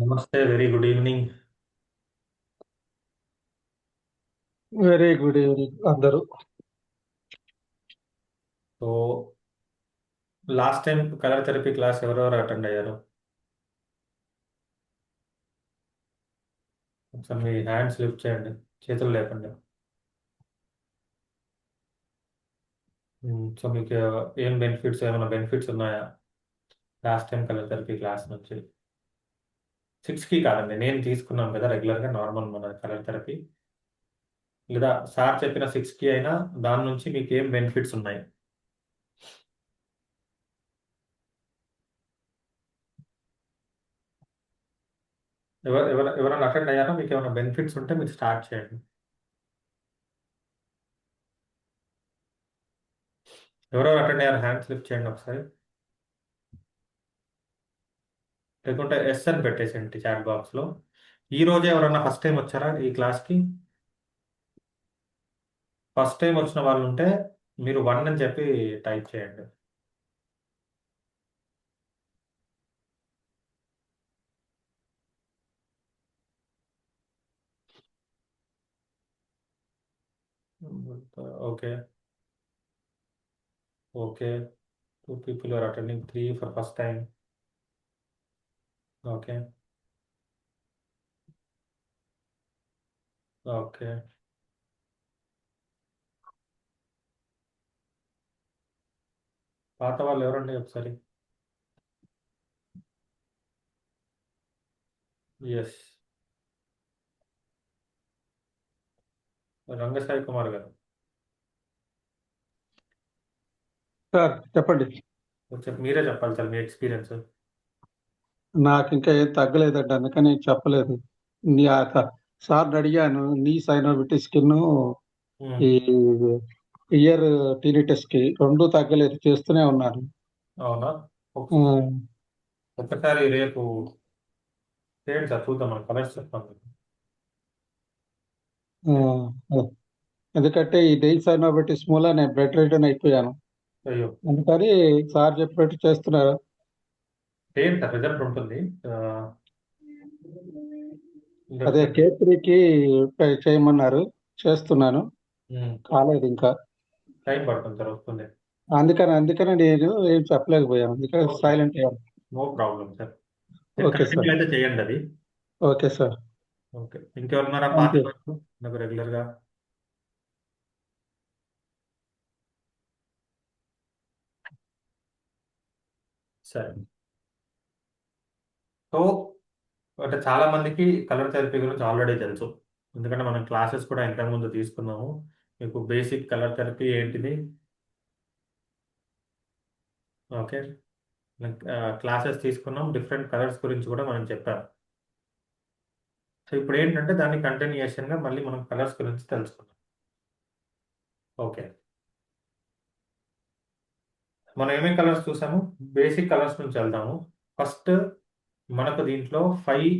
నమస్తే, very good evening. Very good evening అందరూ. So last time colour therapy class ఎవరెవరు attend అయ్యారు? ఒకసారి మీ హ్యాండ్స్ లిఫ్ట్ చేయండి, చేతులు లేపండి. సో మీకు ఏం బెనిఫిట్స్, ఏమైనా బెనిఫిట్స్ ఉన్నాయా last time colour therapy class నుంచి? 6కి కాదండి, నేను తీసుకున్నాను కదా రెగ్యులర్గా నార్మల్ మన కలర్ థెరపీ, లేదా సార్ చెప్పిన 6కి అయినా దాని నుంచి మీకు ఏం బెనిఫిట్స్ ఉన్నాయి? ఎవరైనా అటెండ్ అయ్యారా? మీకు ఏమైనా బెనిఫిట్స్ ఉంటే మీరు స్టార్ట్ చేయండి. ఎవరెవరు అటెండ్ అయ్యారు హ్యాండ్స్ లిఫ్ట్ చేయండి ఒకసారి. లేకుంటే ఎస్ అని పెట్టేసేయండి చాట్ బాక్స్లో. ఈ రోజే ఎవరన్నా ఫస్ట్ టైం వచ్చారా ఈ క్లాస్కి? ఫస్ట్ టైం వచ్చిన వాళ్ళు ఉంటే మీరు 1 అని చెప్పి టైప్ చేయండి. Okay, okay. 2 people are attending, 3 for first time. Okay, okay. పాత వాళ్ళు ఎవరండి ఒకసారి? ఎస్, రంగసాయి కుమార్ గారు. సార్ చెప్పండి. ఒకసారి మీరే చెప్పాలి సార్ మీ ఎక్స్పీరియన్స్. నాకు ఇంకా ఏం తగ్గలేదండి, అందుకని చెప్పలేదు. సార్ని అడిగాను, నీ సైనోవిటీ స్కిన్, ఈ ఇయర్ టీనిటస్ కి రెండు తగ్గలేదు, చేస్తూనే ఉన్నాను. అవునా? ఆ, ఒక్కసారి రేపు చేయండి సార్, చూద్దాం మన కలర్స్ చెప్పండి. ఆ, ఎందుకంటే ఈ డై సైనోవిటిస్ మూల నేను బెడ్ రిటర్న్ అయిపోయాను. అయ్యో, అందుకని సార్ చెప్పినట్టు చేస్తున్నారు. చేయండి సార్, రిజల్ట్ ఉంటుంది. అదే K3కి చేయమన్నారు, చేస్తున్నాను. కాలేదు ఇంకా. టైం పడుతుంది సార్, వస్తుంది. అందుకని నేను ఏం చెప్పలేకపోయాను, అందుకని సైలెంట్ అయ్యాను. No problem sir. మీరు ఓకే సార్. కంటిన్యూ అయితే చేయండి అది. Okay sir. ఓకే, ఇంకెవరున్నారా పాత థ్యాంక్ యూ. వాళ్ళు నాకు రెగ్యులర్గా? సరే. సో అంటే చాలా మందికి కలర్ థెరపీ గురించి ఆల్రెడీ తెలుసు, ఎందుకంటే మనం క్లాసెస్ కూడా ఇంతకుముందు తీసుకున్నాము. మీకు బేసిక్ కలర్ థెరపీ ఏంటిది, ఓకే, క్లాసెస్ తీసుకున్నాం, డిఫరెంట్ కలర్స్ గురించి కూడా మనం చెప్పాం. సో ఇప్పుడు ఏంటంటే దాని కంటిన్యూషన్గా మళ్ళీ మనం కలర్స్ గురించి తెలుసుకుందాం. ఓకే, మనం ఏమేమి కలర్స్ చూసాము? బేసిక్ కలర్స్ నుంచి వెళ్దాము. ఫస్ట్ మనకు దీంట్లో 5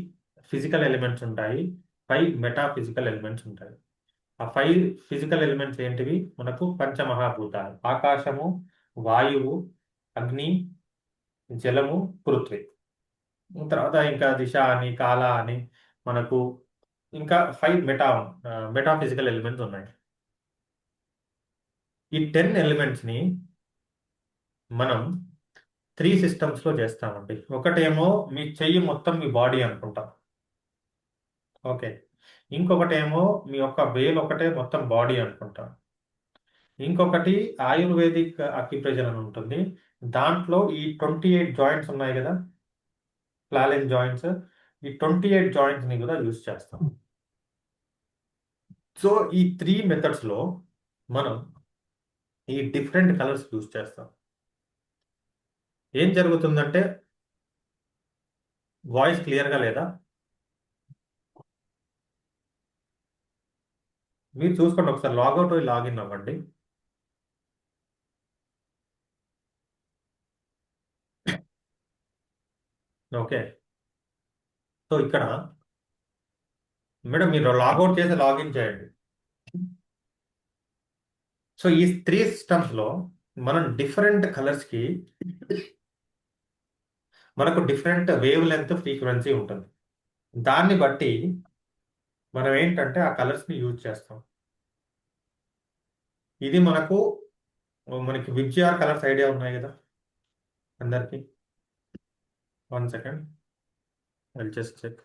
ఫిజికల్ ఎలిమెంట్స్ ఉంటాయి, 5 మెటాఫిజికల్ ఎలిమెంట్స్ ఉంటాయి. ఆ 5 ఫిజికల్ ఎలిమెంట్స్ ఏంటివి? మనకు పంచమహాభూతాలు: ఆకాశము, వాయువు, అగ్ని, జలము, పృథ్వీ. తర్వాత ఇంకా దిశ అని, కాల అని, మనకు ఇంకా 5 మెటాఫిజికల్ ఎలిమెంట్స్ ఉన్నాయి. ఈ 10 ఎలిమెంట్స్ ని మనం 3 సిస్టమ్స్ లో చేస్తామండి. ఒకటేమో మీ చెయ్యి మొత్తం మీ బాడీ అనుకుంటాం, ఓకే. ఇంకొకటేమో మీ యొక్క వేలు ఒకటే మొత్తం బాడీ అనుకుంటాం. ఇంకొకటి ఆయుర్వేదిక్ అక్యుప్రెషర్ అని ఉంటుంది, దాంట్లో ఈ 28 జాయింట్స్ ఉన్నాయి కదా, ఫ్లాలెన్ జాయింట్స్, ఈ 28 జాయింట్స్ ని కూడా యూజ్ చేస్తాం. సో ఈ 3 మెథడ్స్ లో మనం ఈ డిఫరెంట్ కలర్స్ యూజ్ చేస్తాం. ఏం జరుగుతుందంటే, వాయిస్ క్లియర్గా లేదా? మీరు చూసుకోండి ఒకసారి, లాగౌట్ లాగిన్ అవ్వండి. ఓకే, సో ఇక్కడ మేడం మీరు లాగౌట్ చేసి లాగిన్ చేయండి. సో ఈ 3 సిస్టమ్స్ లో మనం డిఫరెంట్ కలర్స్ కి మనకు డిఫరెంట్ వేవ్ లెంత్ ఫ్రీక్వెన్సీ ఉంటుంది. దాన్ని బట్టి మనం ఏంటంటే ఆ కలర్స్ని యూజ్ చేస్తాం. ఇది మనకి విబ్జిఆర్ కలర్స్ ఐడియా ఉన్నాయి కదా అందరికి. 1 సెకండ్, ఐ జస్ట్ చెక్.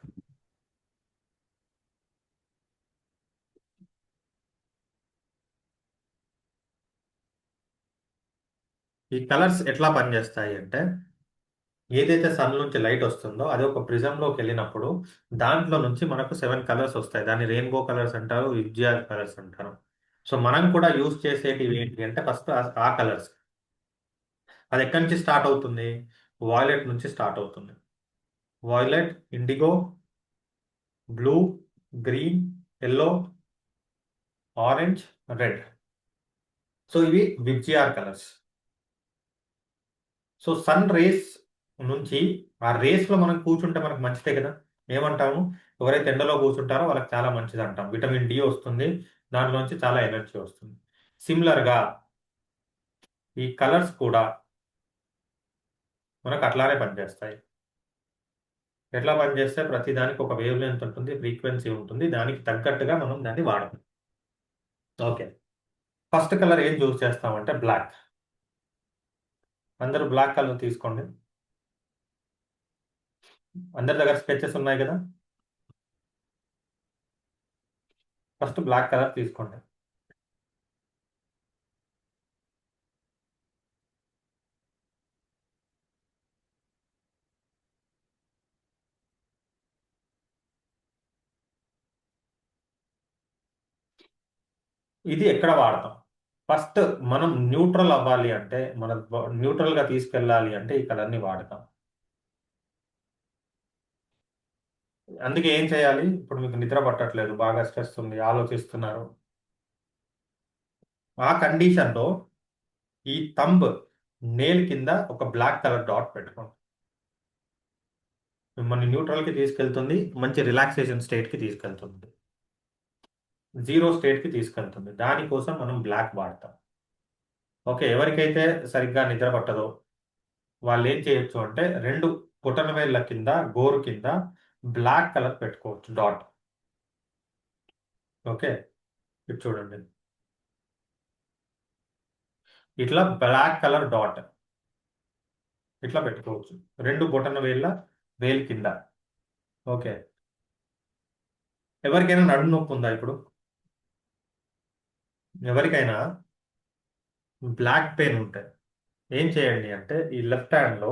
ఈ కలర్స్ ఎట్లా పనిచేస్తాయి అంటే, ఏదైతే సన్ నుంచి లైట్ వస్తుందో అది ఒక ప్రిజంలోకి వెళ్ళినప్పుడు దాంట్లో నుంచి మనకు 7 కలర్స్ వస్తాయి. దాన్ని రెయిన్బో కలర్స్ అంటారు, విబ్జిఆర్ కలర్స్ అంటారు. సో మనం కూడా యూజ్ చేసేటివి ఏంటి అంటే ఫస్ట్ ఆ కలర్స్. అది ఎక్కడి నుంచి స్టార్ట్ అవుతుంది? వాయిలెట్ నుంచి స్టార్ట్ అవుతుంది. Violet, indigo, blue, green, yellow, orange, red. So ఇవి VIBGYOR colours. So sun rays నుంచి ఆ రేస్ లో మనం కూర్చుంటే మనకు మంచిదే కదా. ఏమంటాము? ఎవరైతే ఎండలో కూర్చుంటారో వాళ్ళకి చాలా మంచిది అంటాం. విటమిన్ డి వస్తుంది, దానిలోంచి చాలా ఎనర్జీ వస్తుంది. సిమిలర్ గా ఈ కలర్స్ కూడా మనకు అట్లానే పనిచేస్తాయి. ఎట్లా పనిచేస్తే ప్రతి దానికి ఒక వేవ్ లెంత్ ఉంటుంది, ఫ్రీక్వెన్సీ ఉంటుంది, దానికి తగ్గట్టుగా మనం దాన్ని వాడతాం. ఓకే, ఫస్ట్ కలర్ ఏం చూస్ చేస్తామంటే బ్లాక్. అందరూ బ్లాక్ కలర్ తీసుకోండి. అందరి దగ్గర స్కెచెస్ ఉన్నాయి కదా. ఫస్ట్ బ్లాక్ కలర్ తీసుకోండి. ఇది ఎక్కడ వాడతాం? ఫస్ట్ మనం న్యూట్రల్ అవ్వాలి అంటే, మన న్యూట్రల్ గా తీసుకెళ్ళాలి అంటే ఈ కలర్ని వాడతాం. అందుకే ఏం చేయాలి? ఇప్పుడు మీకు నిద్ర పట్టట్లేదు, బాగా స్ట్రెస్ ఉంది, ఆలోచిస్తున్నారు. ఆ కండిషన్ లో ఈ థంబ్ నేల్ కింద ఒక బ్లాక్ కలర్ డాట్ పెట్టుకోండి. మిమ్మల్ని న్యూట్రల్ కి తీసుకెళ్తుంది, మంచి రిలాక్సేషన్ స్టేట్ కి తీసుకెళ్తుంది, జీరో స్టేట్ కి తీసుకెళ్తుంది. దానికోసం మనం బ్లాక్ వాడతాం. ఓకే, ఎవరికైతే సరిగ్గా నిద్ర పట్టదో వాళ్ళు ఏం చేయొచ్చు అంటే రెండు బొటనవేళ్ల కింద, గోరు కింద బ్లాక్ కలర్ పెట్టుకోవచ్చు డాట్. ఓకే, ఇది చూడండి, ఇట్లా బ్లాక్ కలర్ డాట్ ఇట్లా పెట్టుకోవచ్చు రెండు బొటనవేళ్ల వేలు కింద. ఓకే, ఎవరికైనా నడుము నొప్పి ఉందా ఇప్పుడు? ఎవరికైనా బ్లాక్ పెయిన్ ఉంటే ఏం చేయండి అంటే ఈ లెఫ్ట్ హ్యాండ్ లో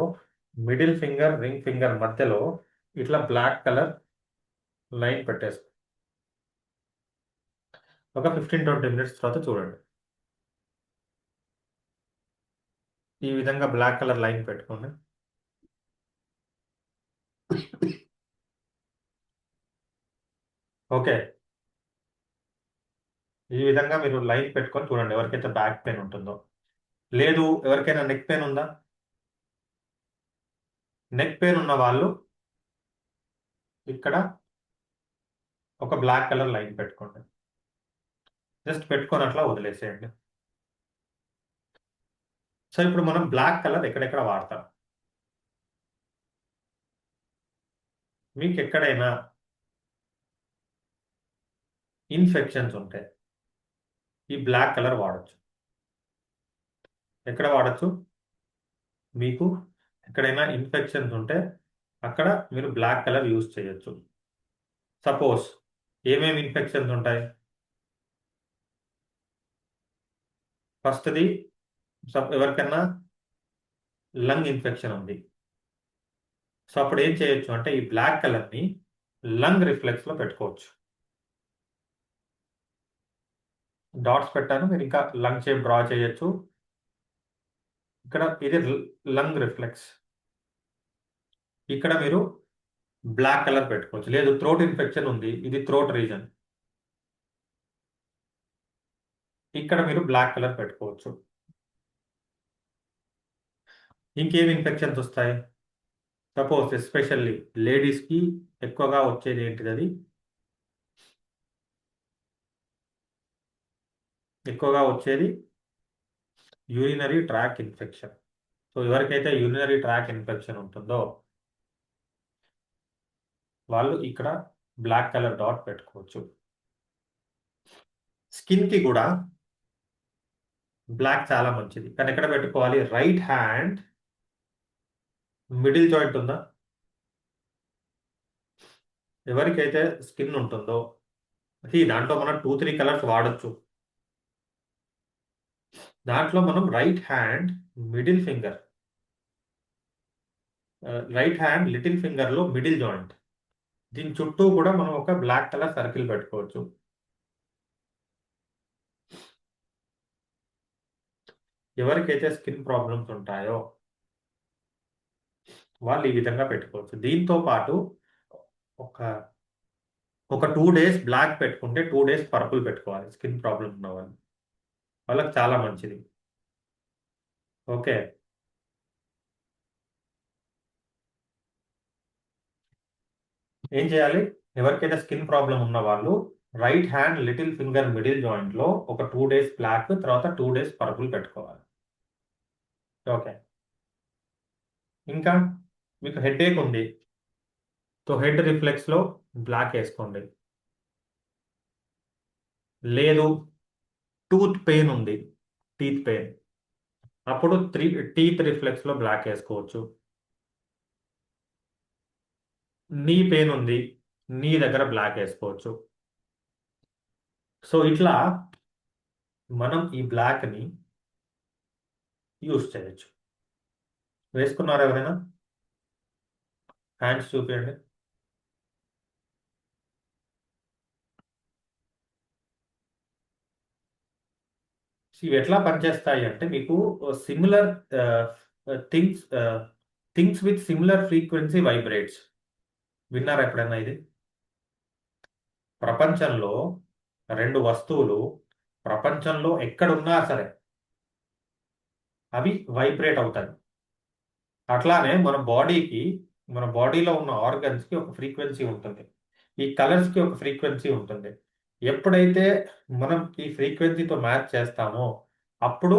మిడిల్ ఫింగర్, రింగ్ ఫింగర్ మధ్యలో ఇట్లా బ్లాక్ కలర్ లైన్ పెట్టేసుకో. ఒక 15-20 మినిట్స్ తర్వాత చూడండి. ఈ విధంగా బ్లాక్ కలర్ లైన్ పెట్టుకోండి. ఓకే, ఈ విధంగా మీరు లైన్ పెట్టుకొని చూడండి ఎవరికైతే బ్యాక్ పెయిన్ ఉంటుందో. లేదు, ఎవరికైనా నెక్ పెయిన్ ఉందా? నెక్ పెయిన్ ఉన్న వాళ్ళు ఇక్కడ ఒక బ్లాక్ కలర్ లైన్ పెట్టుకోండి. జస్ట్ పెట్టుకొని అట్లా వదిలేసేయండి. సో ఇప్పుడు మనం బ్లాక్ కలర్ ఎక్కడెక్కడ వాడతాం? మీకు ఎక్కడైనా ఇన్ఫెక్షన్స్ ఉంటే ఈ బ్లాక్ కలర్ వాడచ్చు. ఎక్కడ వాడచ్చు? మీకు ఎక్కడైనా ఇన్ఫెక్షన్స్ ఉంటే అక్కడ మీరు బ్లాక్ కలర్ యూజ్ చేయొచ్చు. సపోజ్ ఏమేమి ఇన్ఫెక్షన్స్ ఉంటాయి? ఫస్ట్ది, ఎవరికైనా లంగ్ ఇన్ఫెక్షన్ ఉంది. సో అప్పుడు ఏం చేయొచ్చు అంటే ఈ బ్లాక్ కలర్ని లంగ్ రిఫ్లెక్స్ లో పెట్టుకోవచ్చు. డాట్స్ పెట్టాను, మీరు ఇంకా లంగ్ షేప్ డ్రా చేయొచ్చు. ఇక్కడ ఇది లంగ్ రిఫ్లెక్స్. ఇక్కడ మీరు బ్లాక్ కలర్ పెట్టుకోవచ్చు. లేదు, థ్రోట్ ఇన్ఫెక్షన్ ఉంది, ఇది థ్రోట్ రీజన్, ఇక్కడ మీరు బ్లాక్ కలర్ పెట్టుకోవచ్చు. ఇంకేమి ఇన్ఫెక్షన్స్ వస్తాయి? సపోజ్ ఎస్పెషల్లీ లేడీస్ కి ఎక్కువగా వచ్చేది ఏంటిది? అది ఎక్కువగా వచ్చేది యూరినరీ ట్రాక్ ఇన్ఫెక్షన్. సో ఎవరికైతే యూరినరీ ట్రాక్ ఇన్ఫెక్షన్ ఉంటుందో వాళ్ళు ఇక్కడ బ్లాక్ కలర్ డాట్ పెట్టుకోవచ్చు. స్కిన్కి కూడా బ్లాక్ చాలా మంచిది, కానీ ఎక్కడ పెట్టుకోవాలి? రైట్ హ్యాండ్ మిడిల్ జాయింట్ ఉందా? ఎవరికైతే స్కిన్ ఉంటుందో దాంట్లో మనం 2-3 కలర్స్ వాడచ్చు. దాంట్లో మనం right hand middle finger, right hand little finger లో మిడిల్ జాయింట్, దీని చుట్టూ కూడా మనం ఒక బ్లాక్ కలర్ సర్కిల్ పెట్టుకోవచ్చు. ఎవరికైతే స్కిన్ ప్రాబ్లమ్స్ ఉంటాయో వాళ్ళు ఈ విధంగా పెట్టుకోవచ్చు. దీంతో పాటు ఒక ఒక 2 days బ్లాక్ పెట్టుకుంటే 2 days పర్పుల్ పెట్టుకోవాలి. స్కిన్ ప్రాబ్లమ్ ఉన్న వాళ్ళు, వాళ్ళకి చాలా మంచిది. ఓకే, ఏం చేయాలి? ఎవరికైతే స్కిన్ ప్రాబ్లం ఉన్న వాళ్ళు right hand little finger middle joint లో ఒక 2 days బ్లాక్, తర్వాత 2 days పర్పుల్ పెట్టుకోవాలి. ఓకే, ఇంకా మీకు హెడేక్ ఉంది, సో హెడ్ రిఫ్లెక్స్ లో బ్లాక్ వేసుకోండి. లేదు, టూత్ పెయిన్ ఉంది, టీత్ పెయిన్, అప్పుడు టీత్ రిఫ్లెక్స్ లో బ్లాక్ వేసుకోవచ్చు. నీ పెయిన్ ఉంది, నీ దగ్గర బ్లాక్ వేసుకోవచ్చు. సో ఇట్లా మనం ఈ బ్లాక్ ని యూస్ చేయొచ్చు. వేసుకున్నారా ఎవరైనా? హ్యాండ్స్ చూపించండి. ఇవి ఎట్లా పనిచేస్తాయి అంటే మీకు similar things things with similar frequency vibrates. విన్నారా ఎప్పుడైనా ఇది? ప్రపంచంలో 2 వస్తువులు ప్రపంచంలో ఎక్కడున్నా సరే అవి వైబ్రేట్ అవుతాయి. అట్లానే మన బాడీలో ఉన్న ఆర్గన్స్ కి ఒక ఫ్రీక్వెన్సీ ఉంటుంది, ఈ కలర్స్ కి ఒక ఫ్రీక్వెన్సీ ఉంటుంది. ఎప్పుడైతే మనం ఈ ఫ్రీక్వెన్సీతో మ్యాచ్ చేస్తామో అప్పుడు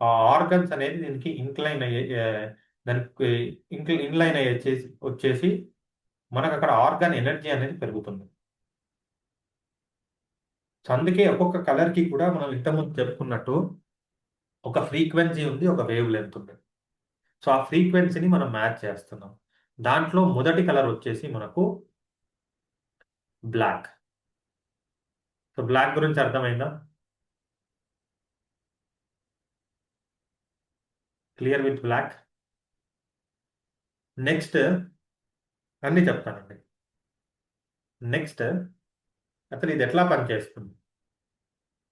ఆ ఆర్గన్స్ అనేది దీనికి ఇంక్లైన్ అయ్యే దానికి ఇన్లైన్ అయ్యి వచ్చేసి మనకు అక్కడ ఆర్గాన్ ఎనర్జీ అనేది పెరుగుతుంది. సో అందుకే ఒక్కొక్క కలర్ కి కూడా మనం ఇంతకుముందు చెప్పుకున్నట్టు ఒక ఫ్రీక్వెన్సీ ఉంది, ఒక వేవ్ లెంత్ ఉంది. సో ఆ ఫ్రీక్వెన్సీని మనం మ్యాచ్ చేస్తున్నాం. దాంట్లో మొదటి కలర్ వచ్చేసి మనకు బ్లాక్. సో బ్లాక్ గురించి అర్థమైందా? Clear with black. నెక్స్ట్ అన్ని చెప్తానండి. నెక్స్ట్ అసలు ఇది ఎట్లా పనిచేస్తుంది?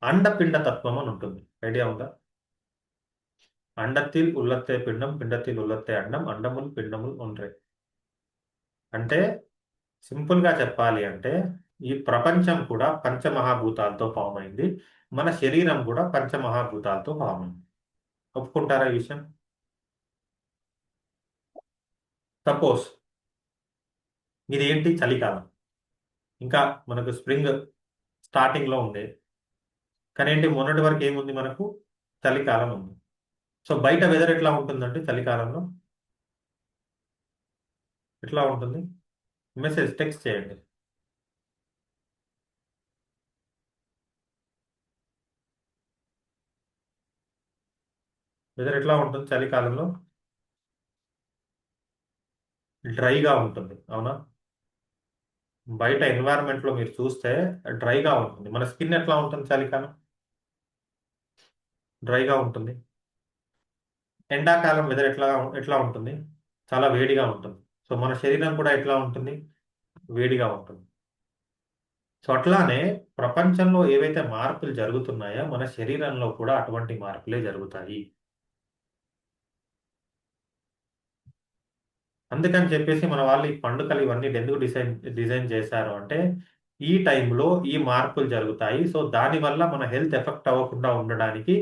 అండపిండ తత్వం అని ఉంటుంది, ఐడియా ఉందా? అండத்தில் உள்ளத்தை పిండం, పిండத்தில் உள்ளத்தை అండం, అండములు పిండములు ఒండ్రే. అంటే సింపుల్ గా చెప్పాలి అంటే ఈ ప్రపంచం కూడా పంచమహాభూతాలతో ఫామ్ అయింది, మన శరీరం కూడా పంచమహాభూతాలతో ఫామ్ అయింది. ఒప్పుకుంటారా ఈ విషయం? సపోజ్ ఇది ఏంటి? చలికాలం, ఇంకా మనకు స్ప్రింగ్ స్టార్టింగ్ లో ఉంది, కానీ ఏంటి మొన్నటి వరకు ఏముంది? మనకు చలికాలం ఉంది. సో బయట వెదర్ ఎట్లా ఉంటుందంటే చలికాలంలో ఎట్లా ఉంటుంది? మెసేజ్ టెక్స్ట్ చేయండి. వెదర్ ఎట్లా ఉంటుంది చలికాలంలో? డ్రైగా ఉంటుంది, అవునా? బయట ఎన్వైరన్మెంట్ లో మీరు చూస్తే డ్రైగా ఉంటుంది. మన స్కిన్ ఎట్లా ఉంటుంది చలికాలం? డ్రైగా ఉంటుంది. ఎండాకాలం వెదర్ ఎట్లా ఎట్లా ఉంటుంది? చాలా వేడిగా ఉంటుంది. సో మన శరీరం కూడా ఎట్లా ఉంటుంది? వేడిగా ఉంటుంది. సో అట్లానే ప్రపంచంలో ఏవైతే మార్పులు జరుగుతున్నాయో మన శరీరంలో కూడా అటువంటి మార్పులే జరుగుతాయి. అందుకని చెప్పేసి మన వాళ్ళు ఈ పండుగలు ఇవన్నీ ఎందుకు డిజైన్ చేశారు అంటే ఈ టైంలో ఈ మార్పులు జరుగుతాయి, సో దానివల్ల మన హెల్త్ ఎఫెక్ట్ అవ్వకుండా ఉండడానికి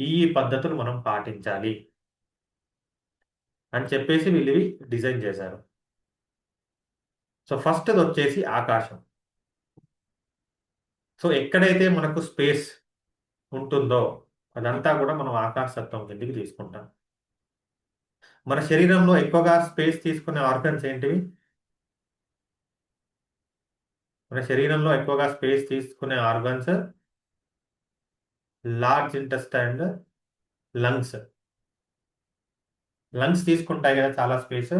ఈ పద్ధతులు మనం పాటించాలి అని చెప్పేసి వీళ్ళు ఇవి డిజైన్ చేశారు. సో ఫస్ట్ వచ్చేసి ఆకాశం. సో ఎక్కడైతే మనకు స్పేస్ ఉంటుందో అదంతా కూడా మనం ఆకాశతత్వం కిందికి తీసుకుంటాం. మన శరీరంలో ఎక్కువగా స్పేస్ తీసుకునే ఆర్గన్స్ ఏంటివి? మన శరీరంలో ఎక్కువగా స్పేస్ తీసుకునే organs large intestine, lungs. Lungs తీసుకుంటాయి కదా చాలా స్పేస్.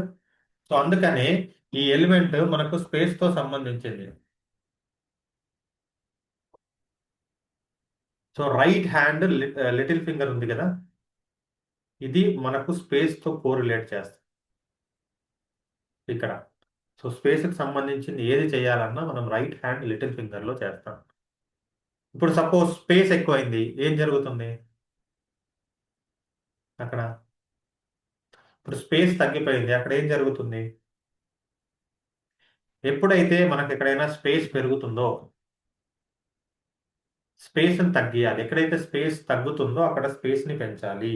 సో అందుకనే ఈ ఎలిమెంట్ మనకు స్పేస్ తో సంబంధించింది. So right hand little finger ఉంది కదా, ఇది మనకు స్పేస్ తో కోరిలేట్ చేస్తుంది ఇక్కడ. సో స్పేస్ కి సంబంధించింది ఏది చేయాలన్నా మనం రైట్ హ్యాండ్ లిటిల్ ఫింగర్ లో చేస్తాం. ఇప్పుడు సపోజ్ స్పేస్ ఎక్కువైంది, ఏం జరుగుతుంది అక్కడ? ఇప్పుడు స్పేస్ తగ్గిపోయింది, అక్కడ ఏం జరుగుతుంది? ఎప్పుడైతే మనకు ఎక్కడైనా స్పేస్ పెరుగుతుందో స్పేస్ ని తగ్గియాలి, ఎక్కడైతే స్పేస్ తగ్గుతుందో అక్కడ స్పేస్ ని పెంచాలి.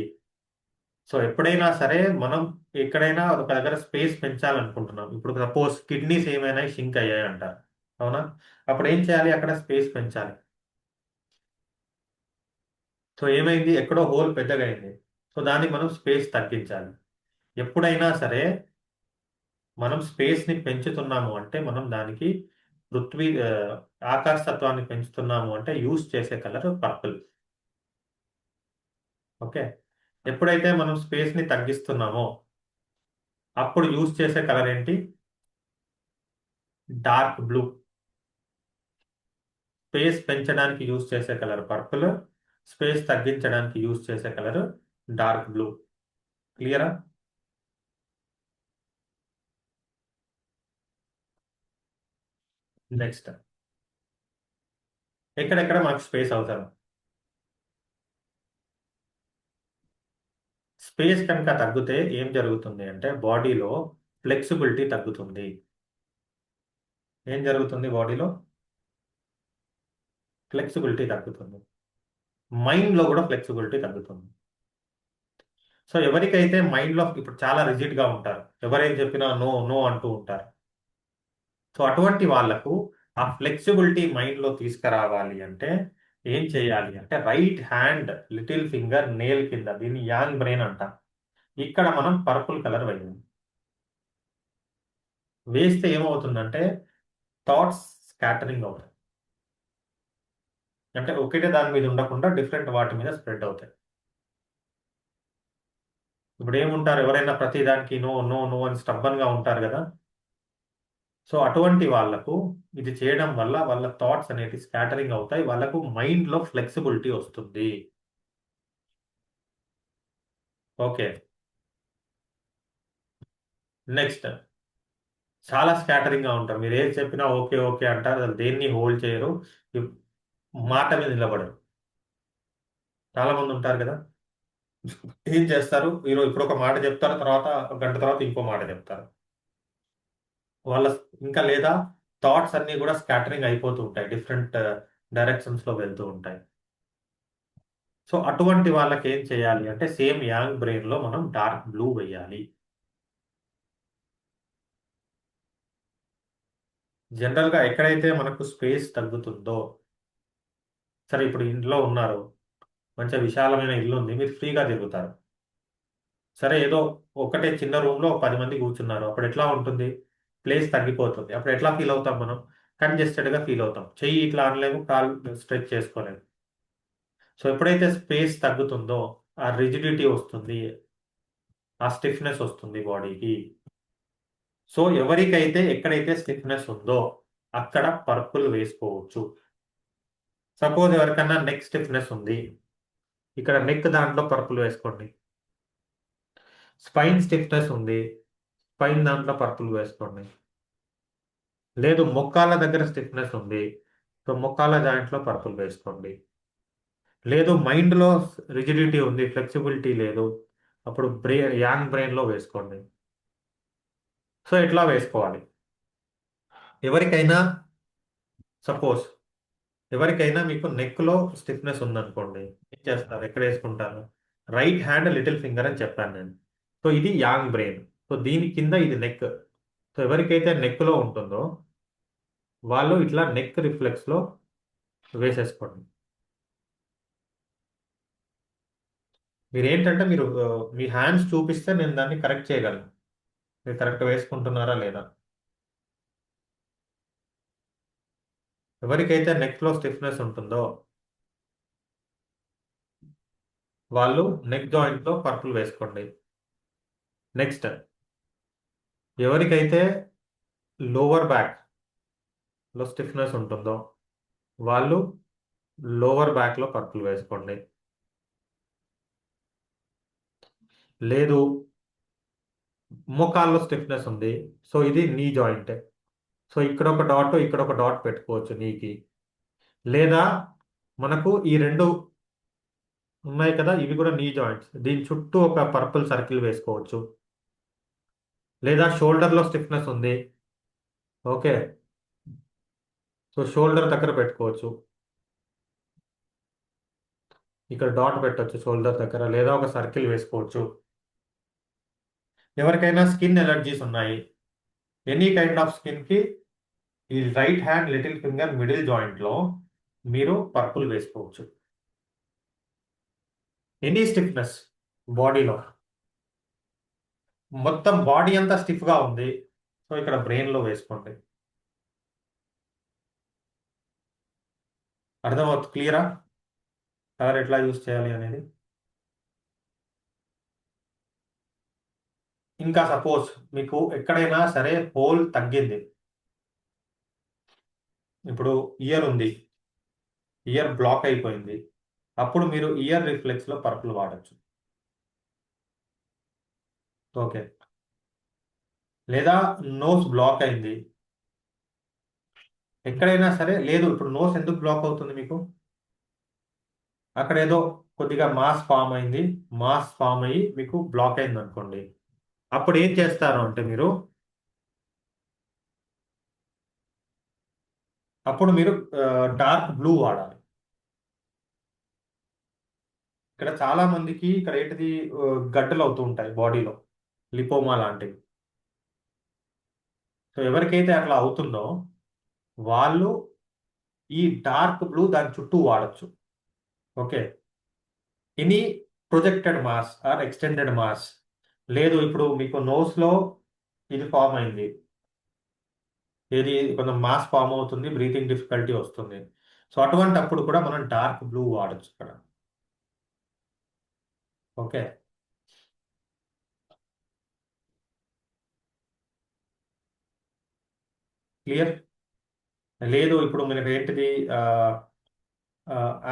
సో ఎప్పుడైనా సరే మనం ఎక్కడైనా ఒక దగ్గర స్పేస్ పెంచాలనుకుంటున్నాం, ఇప్పుడు సపోజ్ కిడ్నీస్ ఏమైనా షింక్ అయ్యాయి అంటారు, అవునా? అప్పుడు ఏం చేయాలి? అక్కడ స్పేస్ పెంచాలి. సో ఏమైంది? ఎక్కడో హోల్ పెద్దగా అయింది, సో దానికి మనం స్పేస్ తగ్గించాలి. ఎప్పుడైనా సరే మనం స్పేస్ ని పెంచుతున్నాము అంటే మనం దానికి పృథ్వీ ఆకాశ తత్వాన్ని పెంచుతున్నాము అంటే యూస్ చేసే కలర్ పర్పుల్. ఓకే. ఎప్పుడైతే మనం స్పేస్ ని తగ్గిస్తున్నామో అప్పుడు యూస్ చేసే కలర్ ఏంటి? Dark blue. స్పేస్ పెంచడానికి యూస్ చేసే కలర్ పర్పుల్, స్పేస్ తగ్గించడానికి యూస్ చేసే కలర్ డార్క్ బ్లూ. క్లియరా? నెక్స్ట్, ఎక్కడెక్కడ మనకు స్పేస్ అవసరం? స్పేస్ కనుక తగ్గితే ఏం జరుగుతుంది అంటే బాడీలో ఫ్లెక్సిబిలిటీ తగ్గుతుంది. ఏం జరుగుతుంది బాడీలో? ఫ్లెక్సిబిలిటీ తగ్గుతుంది. మైండ్లో కూడా ఫ్లెక్సిబిలిటీ తగ్గుతుంది. సో ఎవరికైతే మైండ్లో ఇప్పుడు చాలా రిజిడ్ గా ఉంటారు, ఎవరేం చెప్పినా నో నో అంటూ ఉంటారు, సో అటువంటి వాళ్లకు ఆ ఫ్లెక్సిబిలిటీ మైండ్లో తీసుకురావాలి అంటే ఏం చేయాలి అంటే right hand little finger nail కింద, దీన్ని యాంగ్ బ్రెయిన్ అంటాం, ఇక్కడ మనం పర్పుల్ కలర్ వేయాలి. వేస్తే ఏమవుతుందంటే థాట్స్ స్కాటరింగ్ అవుతాయి, అంటే ఒకటే దాని మీద ఉండకుండా డిఫరెంట్ వాటి మీద స్ప్రెడ్ అవుతాయి. ఇప్పుడు ఏముంటారు, ఎవరైనా ప్రతి దానికి నో నో నో అని స్టబ్బన్ గా ఉంటారు కదా, సో అటువంటి వాళ్లకు ఇది చేయడం వల్ల వాళ్ళ థాట్స్ అనేవి స్కాటరింగ్ అవుతాయి, వాళ్ళకు మైండ్ లో ఫ్లెక్సిబిలిటీ వస్తుంది. ఓకే. నెక్స్ట్, చాలా స్కాటరింగ్ గా ఉంటారు, మీరు ఏది చెప్పినా ఓకే ఓకే అంటారు, అసలు దేన్ని హోల్డ్ చేయరు, ఈ మాట మీద నిలబడరు. చాలా మంది ఉంటారు కదా, ఏం చేస్తారు, ఈరోజు ఇప్పుడు ఒక మాట చెప్తారు, తర్వాత ఒక గంట తర్వాత ఇంకో మాట చెప్తారు. వాళ్ళ ఇంకా లేదా థాట్స్ అన్ని కూడా స్కాటరింగ్ అయిపోతూ ఉంటాయి, డిఫరెంట్ డైరెక్షన్స్ లో వెళ్తూ ఉంటాయి. సో అటువంటి వాళ్ళకి ఏం చేయాలి అంటే సేమ్ యాంగ్ బ్రెయిన్ లో మనం డార్క్ బ్లూ వేయాలి. జనరల్ గా ఎక్కడైతే మనకు స్పేస్ తగ్గుతుందో, సరే ఇప్పుడు ఇంట్లో ఉన్నారు, మంచి విశాలమైన ఇల్లు ఉంది, మీరు ఫ్రీగా తిరుగుతారు, సరే ఏదో ఒకటే చిన్న రూమ్ లో 10 మంది కూర్చున్నారు, అప్పుడు ఎట్లా ఉంటుంది? ప్లేస్ తగ్గిపోతుంది, అప్పుడు ఎట్లా ఫీల్ అవుతాం మనం? కంజెస్టెడ్ గా ఫీల్ అవుతాం, చెయ్యి ఇట్లా అనలేము, కాలు స్ట్రెచ్ చేసుకోలేము. సో ఎప్పుడైతే స్పేస్ తగ్గుతుందో ఆ రిజిడిటీ వస్తుంది, ఆ స్టిఫ్నెస్ వస్తుంది బాడీకి. సో ఎవరికైతే ఎక్కడైతే స్టిఫ్నెస్ ఉందో అక్కడ పర్పుల్ వేసుకోవచ్చు. సపోజ్ ఎవరికన్నా నెక్ స్టిఫ్నెస్ ఉంది, ఇక్కడ నెక్ దాంట్లో పర్పుల్ వేసుకోండి. స్పైన్ స్టిఫ్నెస్ ఉంది, స్పైన్ దాంట్లో పర్పుల్ వేసుకోండి. లేదు మోకాళ్ళ దగ్గర స్టిఫ్నెస్ ఉంది, సో మోకాళ్ళ జాయింట్లో పర్పుల్ వేసుకోండి. లేదు మైండ్లో రిజిడిటీ ఉంది, ఫ్లెక్సిబిలిటీ లేదు, అప్పుడు యాంగ్ బ్రెయిన్లో వేసుకోండి. సో ఎట్లా వేసుకోవాలి? ఎవరికైనా సపోజ్ ఎవరికైనా మీకు నెక్లో స్టిఫ్నెస్ ఉందనుకోండి, ఏం చేస్తారు, ఎక్కడ వేసుకుంటారు? రైట్ హ్యాండ్ లిటిల్ ఫింగర్ అని చెప్పాను నేను. సో ఇది యాంగ్ బ్రెయిన్, సో దీని కింద ఇది నెక్. సో ఎవరికైతే నెక్లో ఉంటుందో వాళ్ళు ఇట్లా నెక్ రిఫ్లెక్స్లో వేసేసుకోండి. మీరు ఏంటంటే మీరు మీ హ్యాండ్స్ చూపిస్తే నేను దాన్ని కరెక్ట్ చేయగలను, మీరు కరెక్ట్ వేసుకుంటున్నారా లేదా. ఎవరికైతే నెక్ లో స్టిఫ్నెస్ ఉంటుందో వాళ్ళు నెక్ జాయింట్ లో పర్పుల్ వేసుకోండి. నెక్స్ట్, ఎవరికైతే లోవర్ బ్యాక్ లో స్టిఫ్నెస్ ఉంటుందో వాళ్ళు లోవర్ బ్యాక్ లో పర్పుల్ వేసుకోండి. లేదు, మోకాల్లో స్టిఫ్నెస్ ఉంది, సో ఇది నీ జాయింట్, సో ఇక్కడ ఒక డాట్ ఇక్కడ ఒక డాట్ పెట్టుకోవచ్చు నీకి. లేదా మనకు ఈ రెండు ఉన్నాయి కదా, ఇవి కూడా నీ జాయింట్స్, దీని చుట్టూ ఒక పర్పుల్ సర్కిల్ వేసుకోవచ్చు. లేదా షోల్డర్లో స్టిఫ్నెస్ ఉంది, ఓకే, సో షోల్డర్ దగ్గర పెట్టుకోవచ్చు. ఇక్కడ డాట్ పెట్టొచ్చు షోల్డర్ దగ్గర, లేదా ఒక సర్కిల్ వేసుకోవచ్చు. ఎవరికైనా స్కిన్ ఎలర్జీస్ ఉన్నాయి, ఎనీ కైండ్ ఆఫ్ స్కిన్ కి ఈ right hand little finger middle joint లో మీరు పర్పుల్ వేసుకోవచ్చు. ఎనీ స్టిఫ్నెస్ బాడీలో, మొత్తం బాడీ అంతా స్టిఫ్ గా ఉంది, సో ఇక్కడ బ్రెయిన్ లో వేసుకోండి. అర్థమవుతుంది? క్లియరా కలర్ ఎట్లా యూజ్ చేయాలి అనేది? ఇంకా సపోజ్ మీకు ఎక్కడైనా సరే హోల్ తగ్గింది, ఇప్పుడు ఇయర్ ఉంది, ఇయర్ బ్లాక్ అయిపోయింది, అప్పుడు మీరు ఇయర్ రిఫ్లెక్స్ లో పర్పుల్ వాడచ్చు. ఓకే. లేదా నోస్ బ్లాక్ అయింది, ఎక్కడైనా సరే, లేదు ఇప్పుడు నోస్ ఎందుకు బ్లాక్ అవుతుంది మీకు, అక్కడ ఏదో కొద్దిగా మాస్ ఫామ్ అయింది, మాస్ ఫామ్ అయ్యి మీకు బ్లాక్ అయింది అనుకోండి, అప్పుడు ఏం చేస్తారు అంటే మీరు అప్పుడు మీరు డార్క్ బ్లూ వాడాలి. ఇక్కడ చాలా మందికి ఇక్కడ ఏంటిది గడ్డలు అవుతూ ఉంటాయి బాడీలో, లిపోమా లాంటివి. సో ఎవరికైతే అట్లా అవుతుందో వాళ్ళు ఈ డార్క్ బ్లూ దాని చుట్టూ వాడచ్చు. Okay. Any projected mass or extended mass, లేదు ఇప్పుడు మీకు నోస్ లో ఇది ఫామ్ అయింది, ఏది కొంచెం మాస్ ఫామ్ అవుతుంది, బ్రీతింగ్ డిఫికల్టీ వస్తుంది, సో అటువంటి అప్పుడు కూడా మనం డార్క్ బ్లూ వాడచ్చు ఇక్కడ. ఓకే. క్లియర్? లేదు ఇప్పుడు మనకి ఏంటిది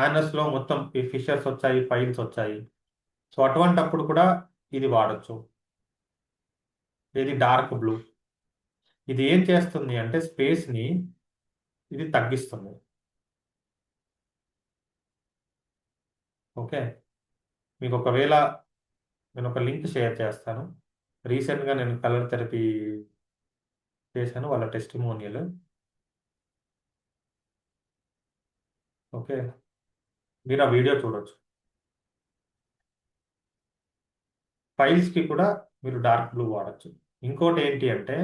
యానస్ లో మొత్తం ఈ ఫిషర్స్ వచ్చాయి, ఫైల్స్ వచ్చాయి, సో అటువంటి అప్పుడు కూడా ఇది వాడచ్చు, ఇది డార్క్ బ్లూ. ఇది ఏం చేస్తుంది అంటే స్పేస్ ని ఇది తగ్గిస్తుంది. ఓకే. మీకు ఒకవేళ నేను ఒక లింక్ షేర్ చేస్తాను, రీసెంట్గా నేను కలర్ థెరపీ చేశాను, వాళ్ళ టెస్టిమోనియల్. ఓకే, మీరు ఆ వీడియో చూడొచ్చు. ఫైల్స్ కి కూడా మీరు డార్క్ బ్లూ వాడచ్చు. ఇంకోటి ఏంటి అంటే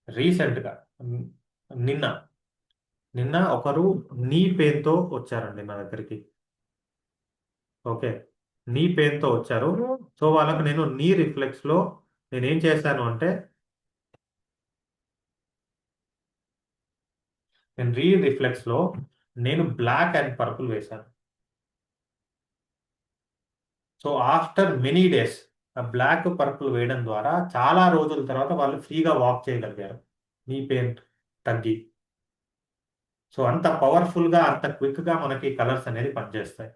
రీసెంట్గా నిన్న నిన్న ఒకరు నీ పెయిన్తో వచ్చారండి నా దగ్గరికి. ఓకే, నీ పెయిన్తో వచ్చారు, సో వాళ్ళకు నేను నీ రిఫ్లెక్స్ లో నేను ఏం చేశాను అంటే నేను రిఫ్లెక్స్ లో నేను బ్లాక్ అండ్ పర్పుల్ వేశాను. సో ఆఫ్టర్ మెనీ డేస్ ఆ బ్లాక్ పర్పుల్ వేయడం ద్వారా చాలా రోజుల తర్వాత వాళ్ళు ఫ్రీగా వాక్ చేయగలిగారు, నీ పెయిన్ తగ్గి. సో అంత పవర్ఫుల్ గా అంత క్విక్ గా మనకి కలర్స్ అనేది పనిచేస్తాయి.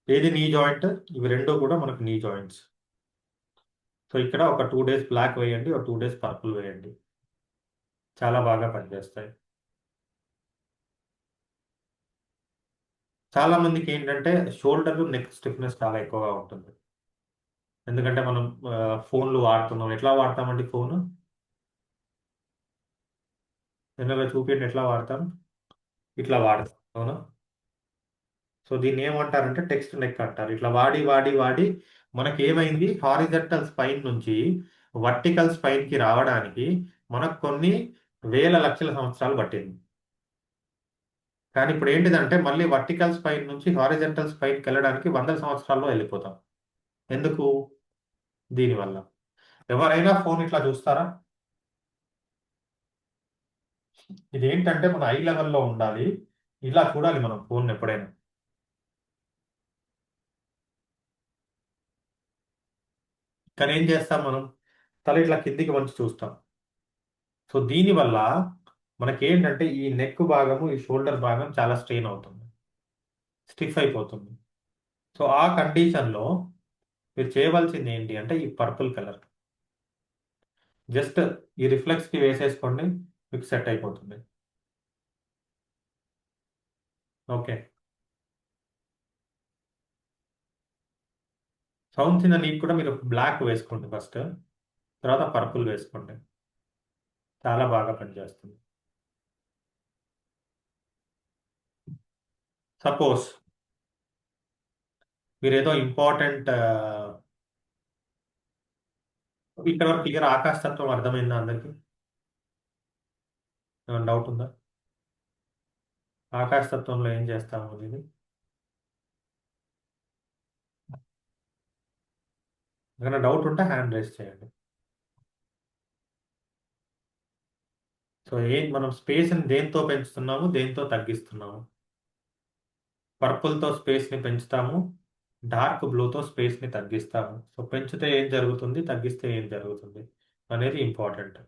ఏది నీ జాయింట్, ఇవి రెండు కూడా మనకు నీ జాయింట్స్. సో ఇక్కడ ఒక 2 days బ్లాక్ వేయండి, ఒక 2 days పర్పుల్ వేయండి, చాలా బాగా పనిచేస్తాయి. చాలా మందికి ఏంటంటే షోల్డర్ నెక్ స్టిఫ్నెస్ చాలా ఎక్కువగా ఉంటుంది, ఎందుకంటే మనం ఫోన్లు వాడుతున్నాం. ఎట్లా వాడతామండి ఫోన్? జనరల్గా చూపించండి ఎట్లా వాడతాం. ఇట్లా వాడతాం, అవునా? సో దీన్ని ఏమంటారంటే టెక్స్ట్ నెక్ అంటారు. ఇట్లా వాడి వాడి వాడి మనకి ఏమైంది, హారిజంటల్ స్పైన్ నుంచి వర్టికల్ స్పైన్ కి రావడానికి మనకు కొన్ని వేల లక్షల సంవత్సరాలు పట్టింది. కానీ ఇప్పుడు ఏంటిదంటే మళ్ళీ వర్టికల్ స్పైన్ నుంచి హారిజంటల్ స్పైన్కి వెళ్ళడానికి వందల సంవత్సరాల్లో వెళ్ళిపోతాం. ఎందుకు? దీనివల్ల. ఎవరైనా ఫోన్ ఇట్లా చూస్తారా? ఇది ఏంటంటే మన ఐ లెవెల్లో ఉండాలి. ఇలా చూడాలి మనం ఫోన్ ఎప్పుడైనా. కానీ ఏం చేస్తాం మనం? తల ఇట్లా కిందికి వంచి చూస్తాం. సో దీనివల్ల మనకి ఏంటంటే ఈ నెక్ భాగము, ఈ షోల్డర్ భాగం చాలా స్ట్రెయిన్ అవుతుంది, స్టిఫ్ అయిపోతుంది. సో ఆ కండిషన్లో మీరు చేయవలసింది ఏంటి అంటే ఈ పర్పుల్ కలర్ జస్ట్ ఈ రిఫ్లెక్స్కి వేసేసుకోండి, మీకు సెట్ అయిపోతుంది. ఓకే. సౌండ్స్ ఇన్ నీట్ కూడా మీరు బ్లాక్ వేసుకోండి ఫస్ట్, తర్వాత పర్పుల్ వేసుకోండి. చాలా బాగా పనిచేస్తుంది. సపోజ్ మీరు ఏదో ఇంపార్టెంట్, ఇక్కడ వరకు క్లియర్ ఆకాశ తత్వం అర్థమైందా అందరికి? ఏమైనా డౌట్ ఉందా? ఆకాశ తత్వంలో ఏం చేస్తాము అనేది ఏమైనా డౌట్ ఉంటే హ్యాండ్ రేస్ చేయండి. సో మనం స్పేస్ని దేంతో పెంచుతున్నాము, దేంతో తగ్గిస్తున్నాము? పర్పుల్తో స్పేస్ని పెంచుతాము, డార్క్ బ్లూతో స్పేస్ని తగ్గిస్తాము. సో పెంచితే ఏం జరుగుతుంది, తగ్గిస్తే ఏం జరుగుతుంది అనేది ఇంపార్టెంట్.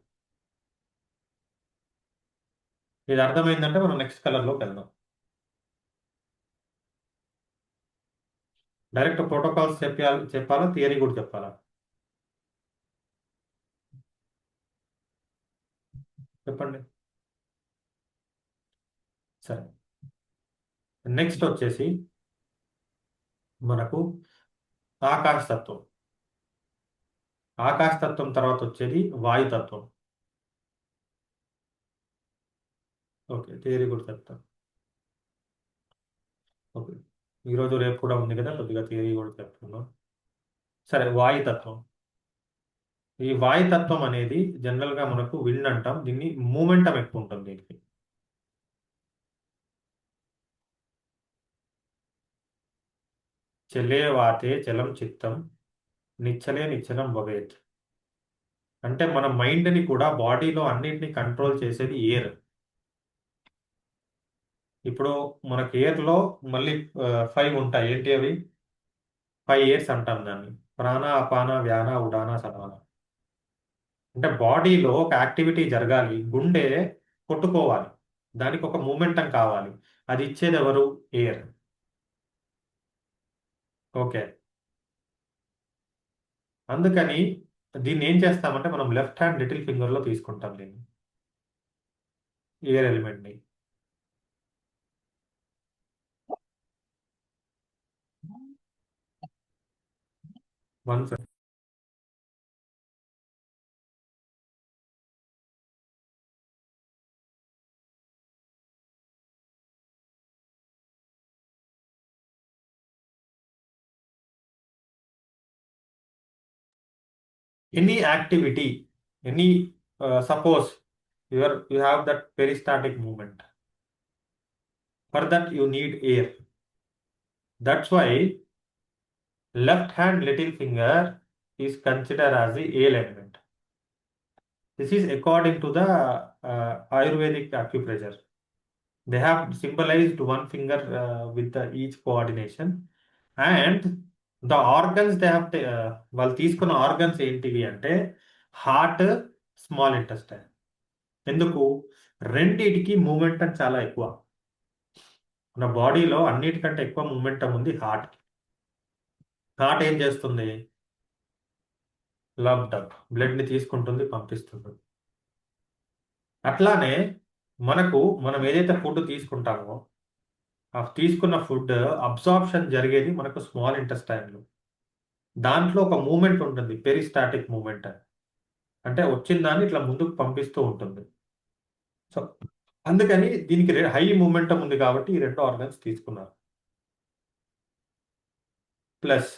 ఇది అర్థమైందంటే మనం నెక్స్ట్ కలర్లోకి వెళ్దాం. డైరెక్ట్ ప్రోటోకాల్స్ చెప్పాలా, థియరీ కూడా చెప్పాలా? చెప్పండి. సరే, నెక్స్ట్ వచ్చేసి మనకు ఆకాశతత్వం. ఆకాశతత్వం తర్వాత వచ్చేది వాయుతత్వం. ఓకే, థియరీ కూడా చెప్తాను. ఓకే, ఈరోజు రేపు కూడా ఉంది కదా, కొద్దిగా థియరీ కూడా చెప్తున్నాం. సరే, వాయుతత్వం. ఈ వాయుతత్వం అనేది జనరల్గా మనకు విండ్ అంటాం, దీన్ని మూమెంటం ఎక్కువ ఉంటుంది దీనికి. చలే వాతే చలం చిత్తం, నిచ్చలే నిచ్చలం భవేత్. అంటే మన మైండ్ని కూడా, బాడీలో అన్నిటిని కంట్రోల్ చేసేది ఎయిర్. ఇప్పుడు మనకి ఎయిర్లో మళ్ళీ 5 ఉంటాయి. ఏంటి అవి? 5 ఎయిర్స్ అంటాం దాన్ని. ప్రాణ, అపాన, వ్యాన, ఉడాన, సమాన. అంటే బాడీలో ఒక యాక్టివిటీ జరగాలి, గుండె కొట్టుకోవాలి, దానికి ఒక మూమెంటం కావాలి. అది ఇచ్చేది ఎవరు? ఎయిర్. ఓకే. అందుకని దీన్ని ఏం చేస్తామంటే మనం లెఫ్ట్ హ్యాండ్ లిటిల్ ఫింగర్లో తీసుకుంటాం దీన్ని, ఎయిర్ ఎలిమెంట్ని. Once any activity, any suppose you have that peristaltic movement. For that you need air. That's why left hand little finger is considered as the air element. This is according to the Ayurvedic acupressure. They have symbolized one finger with each coordination, and the organs they have వాళ్ళు తీసుకున్న organs ఏంటివి అంటే heart, small intestine. ఎందుకు? రెండిటికి momentum చాలా ఎక్కువ. మన బాడీలో అన్నిటికంటే ఎక్కువ మూమెంటం ఉంది హార్ట్. హార్ట్ ఏం చేస్తుంది? లబ్డ్ అప్, బ్లడ్ని తీసుకుంటుంది, పంపిస్తుంది. అట్లానే మనం ఏదైతే ఫుడ్ తీసుకుంటామో, ఆ తీసుకున్న ఫుడ్ అబ్సార్ప్షన్ జరిగేది మనకు స్మాల్ ఇంటెస్టైన్లో. దాంట్లో ఒక మూమెంట్ ఉంటుంది, పెరిస్టాటిక్ మూమెంట్. అంటే వచ్చిన దాన్ని ఇట్లా ముందుకు పంపిస్తూ ఉంటుంది. సో అందుకని దీనికి హై మూమెంటం ఉంది కాబట్టి ఈ రెండు ఆర్గన్స్ తీసుకున్నారు. ప్లస్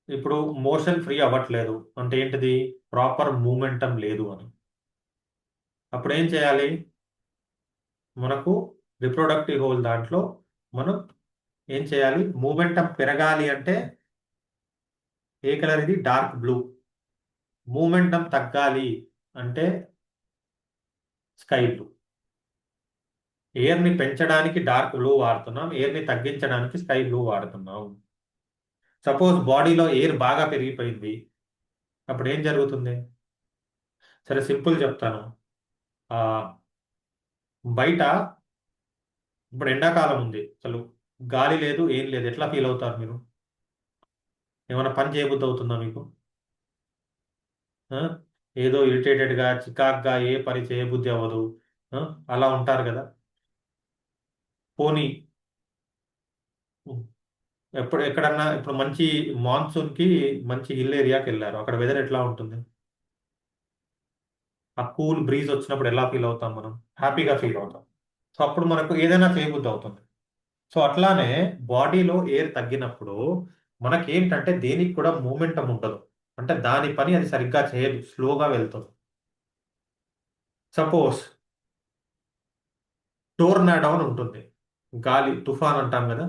ఇప్పుడు మోషన్ ఫ్రీ అవ్వట్లేదు అంటే ఏంటిది? ప్రాపర్ మూమెంటం లేదు అని. అప్పుడు ఏం చేయాలి? మనకు రిప్రొడక్టివ్ హోల్ దాంట్లో మనం ఏం చేయాలి? మూమెంటం పెరగాలి అంటే ఏ కలర్ ఇది? Dark blue. మూమెంటం తగ్గాలి అంటే స్కై బ్లూ. ఎయిర్ ని పెంచడానికి డార్క్ బ్లూ వాడుతున్నాం, ఎయిర్ ని తగ్గించడానికి స్కై బ్లూ వాడుతున్నాం. సపోజ్ బాడీలో ఎయిర్ బాగా పెరిగిపోయింది, అప్పుడు ఏం జరుగుతుంది? సరే సింపుల్ చెప్తాను. ఆ బయట ఇప్పుడు ఎండాకాలం ఉంది, అసలు గాలి లేదు ఏం లేదు, ఎట్లా ఫీల్ అవుతారు మీరు? ఏమైనా పని చేయబుద్ధి అవుతుందా మీకు? ఆ? ఏదో ఇరిటేటెడ్ గా చికాగ్గా ఏ పని చేయబుద్ధి అవ్వదు. ఆ? అలా ఉంటారు కదా. పోనీ ఎప్పుడు ఎక్కడన్నా ఇప్పుడు మంచి మాన్సూన్ కి మంచి హిల్ ఏరియాకి వెళ్ళారు, అక్కడ వెదర్ ఎట్లా ఉంటుంది? ఆ కూల్ బ్రీజ్ వచ్చినప్పుడు ఎలా ఫీల్ అవుతాం మనం? హ్యాపీగా ఫీల్ అవుతాం. సో అప్పుడు మనకు ఏదైనా చేయబుద్ధి అవుతుంది. సో అట్లానే బాడీలో ఎయిర్ తగ్గినప్పుడు మనకేంటంటే దేనికి కూడా మూమెంటం ఉండదు. అంటే దాని పని అది సరిగ్గా చేయదు, స్లోగా వెళ్తుంది. సపోజ్ టోర్నాడో అని ఉంటుంది, గాలి తుఫాన్ అంటాం కదా,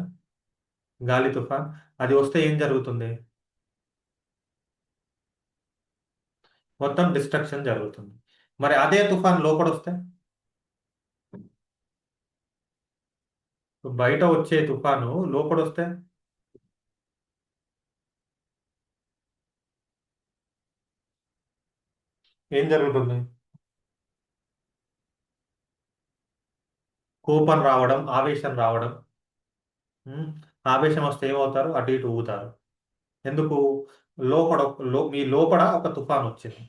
గాలి తుఫాన్. అది వస్తే ఏం జరుగుతుంది? మొత్తం డిస్ట్రక్షన్ జరుగుతుంది. మరి అదే తుఫాన్ లోపడొస్తే, బయట వచ్చే తుఫాను లోపడొస్తే ఏం జరుగుతుంది? కోపం రావడం, ఆవేశం రావడం. ఉమ్, ఆవేశం వస్తే ఏమవుతారు? అటు ఇటు ఊగుతారు. ఎందుకు? లోపల మీ లోపల ఒక తుఫాన్ వచ్చింది.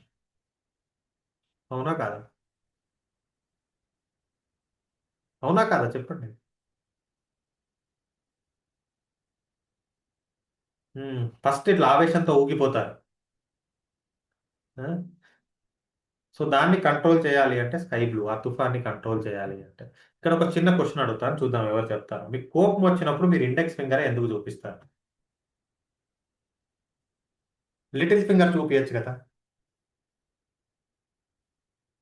అవునా కాదా? అవునా కాదా చెప్పండి. ఫస్ట్ ఇట్లా ఆవేశంతో ఊగిపోతారు. ఆ? సో దాన్ని కంట్రోల్ చేయాలి అంటే స్కై బ్లూ, ఆ తుఫాన్ని కంట్రోల్ చేయాలి అంటే. ఇక్కడ ఒక చిన్న క్వశ్చన్ అడుగుతాను, చూద్దాం ఎవరు చెప్తారు. మీకు కోపం వచ్చినప్పుడు మీరు ఇండెక్స్ ఫింగర్ ఎందుకు చూపిస్తారు? లిటిల్ ఫింగర్ చూపించచ్చు కదా.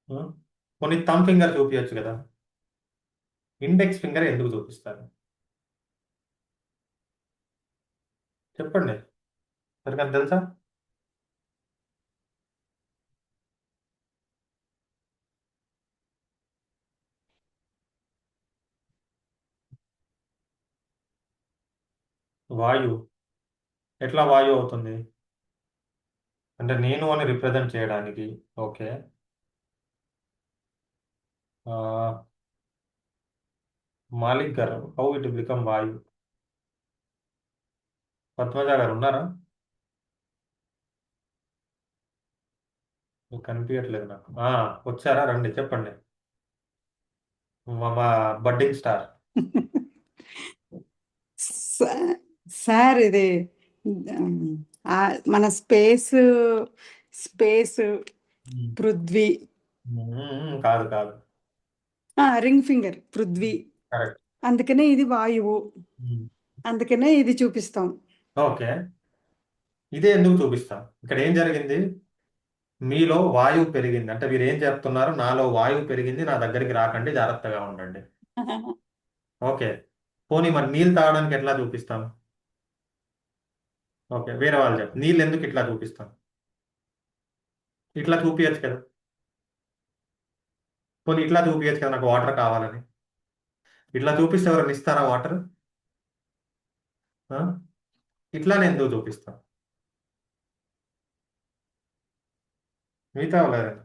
ఆ? కొన్ని థంబ్ ఫింగర్ చూపించచ్చు కదా. ఇండెక్స్ ఫింగర్ ఎందుకు చూపిస్తారు? చెప్పండి, ఎవరికైనా తెలుసా? వాయు. ఎట్లా వాయు అవుతుంది? అంటే నేను అని రిప్రజెంట్ చేయడానికి. ఓకే. ఆ, మాలిక్ గారు, హౌ ఇట్ బికమ్ వాయు? పద్మజ గారు ఉన్నారా? మీకు కనిపించట్లేదు నాకు. వచ్చారా, రండి చెప్పండి. మా బడ్డింగ్ స్టార్. సా- సార్ ఇది ఉమ్, ఆ, మన స్పేస్ స్పేస్ పృథ్వీ కాదు కాదు. Ring finger Prithvi, correct. అందుకనే ఇది వాయువు, అందుకనే ఇది చూపిస్తాం. ఓకే. ఇదే ఎందుకు చూపిస్తాం? ఇక్కడ ఏం జరిగింది? మీలో వాయువు పెరిగింది అంటే మీరు ఏం చెప్తున్నారు? నాలో వాయువు పెరిగింది, నా దగ్గరికి రాకండి, జాగ్రత్తగా ఉండండి. ఓకే. పోనీ మరి నీళ్ళు తాగడానికి ఎట్లా చూపిస్తాం? ఓకే, వేరే వాళ్ళు చెప్పు, నీళ్ళు ఎందుకు ఇట్లా చూపిస్తాం? ఇట్లా చూపించచ్చు కదా. పోనీ ఇట్లా చూపించచ్చు కదా, నాకు వాటర్ కావాలని. ఇట్లా చూపిస్తే ఎవరైనా ఇస్తారా వాటర్? ఇట్లానే ఎందుకు చూపిస్తాం? మిగతా వాళ్ళు ఎవరైనా?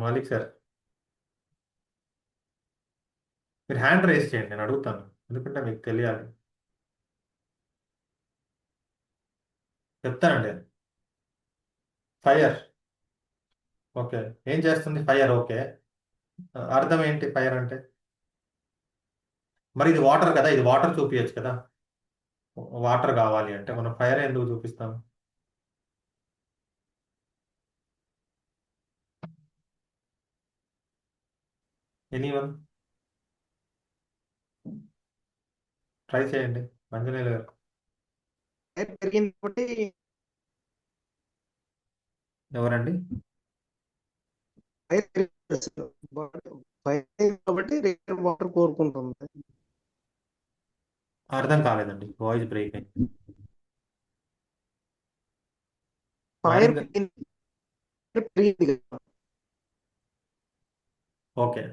మాలిక్ సార్, మీరు హ్యాండ్ రైజ్ చేయండి, నేను అడుగుతాను, ఎందుకంటే మీకు తెలియాలి. చెప్తానండి. ఫైర్. ఓకే. ఏం చేస్తుంది ఫైర్? ఓకే. అర్థం ఏంటి ఫైర్ అంటే? మరి ఇది వాటర్ కదా, ఇది వాటర్ చూపించచ్చు కదా. వాటర్ కావాలి అంటే మనం ఫైర్ ఎందుకు చూపిస్తాం? ఎనీవన్ ట్రై చేయండి, మంజునేయులు గారు. పెరిగింది కాబట్టి ఎవరండి? ఫైర్ పెరిగింది అసలు. ఫైర్ కాబట్టి రిటర్న్ వాటర్ కోరుకుంటుంది. అర్థం కాలేదండి, వాయిస్ బ్రేక్ అయింది. ఫైర్ మారింది. పెరిగింది కదా. ఓకే,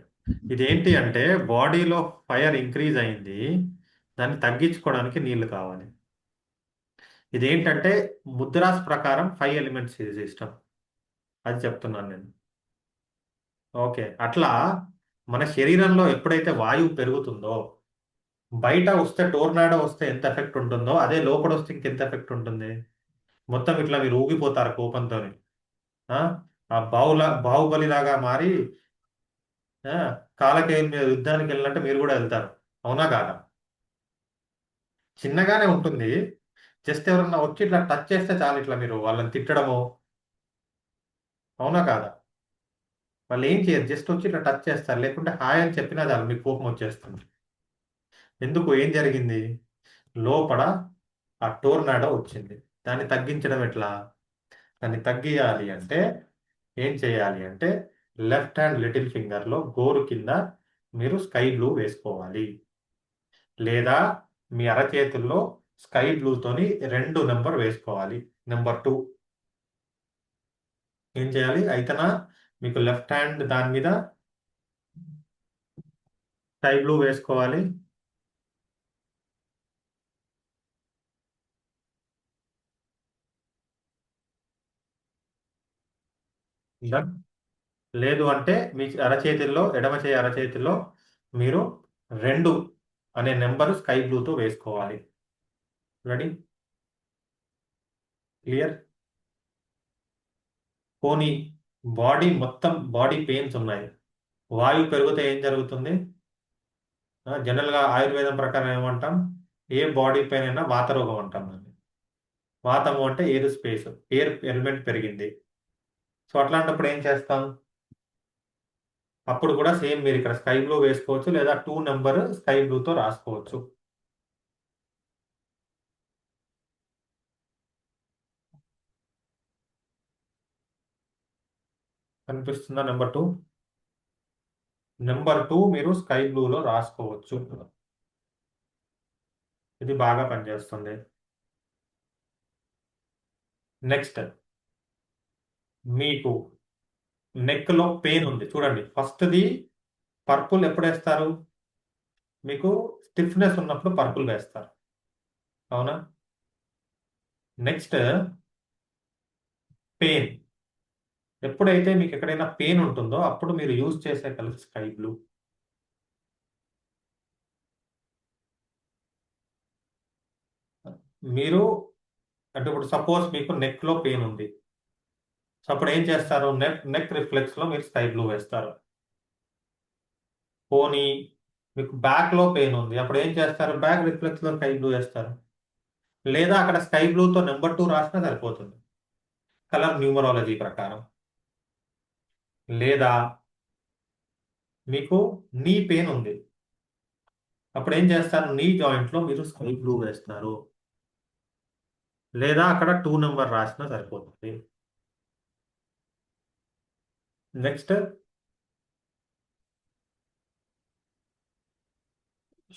ఇదేంటి అంటే బాడీలో ఫైర్ ఇంక్రీజ్ అయింది, దాన్ని తగ్గించుకోవడానికి నీళ్లు కావాలి. ఇదేంటంటే ముద్రాస్ ప్రకారం 5 ఎలిమెంట్స్ సిస్టమ్, అది చెప్తున్నాను నేను. ఓకే, అట్లా మన శరీరంలో ఎప్పుడైతే వాయువు పెరుగుతుందో, బయట వస్తే టోర్నాడో వస్తే ఎంత ఎఫెక్ట్ ఉంటుందో అదే లోపల వస్తే ఇంకెంత ఎఫెక్ట్ ఉంటుంది. మొత్తం ఇట్లా మీరు ఊగిపోతారు కోపంతో. ఆ బాహుబలి లాగా మారి ఆ, కాలకేయుల మీద యుద్ధానికి వెళ్ళినట్టు మీరు కూడా వెళ్తారు. అవునా కాదా? చిన్నగానే ఉంటుంది, జస్ట్ ఎవరన్నా వచ్చి ఇట్లా టచ్ చేస్తే చాలు, ఇట్లా మీరు వాళ్ళని తిట్టడము. అవునా కాదా? వాళ్ళు ఏం చేయరు, జస్ట్ వచ్చి ఇట్లా టచ్ చేస్తారు, లేకుంటే హాయ్ అని చెప్పినా చాలు మీకు కోపం వచ్చేస్తుంది. ఎందుకు, ఏం జరిగింది? లోపల ఆ టోర్నాడో వచ్చింది. దాన్ని తగ్గించడం ఎట్లా? దాన్ని తగ్గియాలి అంటే ఏం చేయాలి అంటే లెఫ్ట్ హ్యాండ్ లిటిల్ ఫింగర్లో గోరు కింద మీరు స్కై బ్లూ వేసుకోవాలి, లేదా మీ అరచేతుల్లో స్కై బ్లూతోని 2 నెంబర్ వేసుకోవాలి. నెంబర్ 2 ఏం చేయాలి అయితేనా, మీకు లెఫ్ట్ హ్యాండ్ దాని మీద స్కై బ్లూ వేసుకోవాలి. Done. లేదు అంటే మీ అరచేతుల్లో, ఎడమ చేయి అరచేతుల్లో మీరు 2 అనే నెంబర్ స్కై బ్లూతో వేసుకోవాలి. రెడీ? క్లియర్? పోనీ బాడీ మొత్తం బాడీ పెయిన్స్ ఉన్నాయి, వాయువు పెరిగితే ఏం జరుగుతుంది? జనరల్గా ఆయుర్వేదం ప్రకారం ఏమంటాం, ఏ బాడీ పెయిన్ అయినా వాత రోగం అంటాం దాన్ని. వాతము అంటే ఎయిర్ స్పేస్, ఎయిర్ ఎలిమెంట్ పెరిగింది. సో అట్లాంటప్పుడు ఏం చేస్తాం? అప్పుడు కూడా సేమ్ మీరు ఇక్కడ స్కై బ్లూ వేసుకోవచ్చు, లేదా 2 నెంబర్ స్కై బ్లూతో రాసుకోవచ్చు. కనిపిస్తుందా నెంబర్ 2? నెంబర్ 2 మీరు స్కై బ్లూలో రాసుకోవచ్చు. ఇది బాగా పనిచేస్తుంది. నెక్స్ట్, మీకు నెక్ లో పెయిన్ ఉంది చూడండి, ఫస్ట్ది పర్పుల్ ఎప్పుడు వేస్తారు? మీకు స్టిఫ్నెస్ ఉన్నప్పుడు పర్పుల్ వేస్తారు, అవునా? నెక్స్ట్, పెయిన్, ఎప్పుడైతే మీకు ఎక్కడైనా పెయిన్ ఉంటుందో అప్పుడు మీరు యూజ్ చేసే కలర్ స్కై బ్లూ. మీరు అంటే ఇప్పుడు సపోజ్ మీకు నెక్ లో పెయిన్ ఉంది, సో అప్పుడు ఏం చేస్తారు? నెక్ రిఫ్లెక్స్ లో మీరు స్కై బ్లూ వేస్తారు. పోనీ మీకు బ్యాక్ లో పెయిన్ ఉంది, అప్పుడు ఏం చేస్తారు? బ్యాక్ రిఫ్లెక్స్ లో స్కై బ్లూ వేస్తారు. లేదా అక్కడ స్కై బ్లూతో నెంబర్ 2 రాసినా సరిపోతుంది కలర్ న్యూమరాలజీ ప్రకారం. లేదా మీకు నీ పెయిన్ ఉంది, అప్పుడు ఏం చేస్తారు? నీ జాయింట్ లో మీరు స్కై బ్లూ వేస్తారు, లేదా అక్కడ 2 నెంబర్ రాసినా సరిపోతుంది. నెక్స్ట్,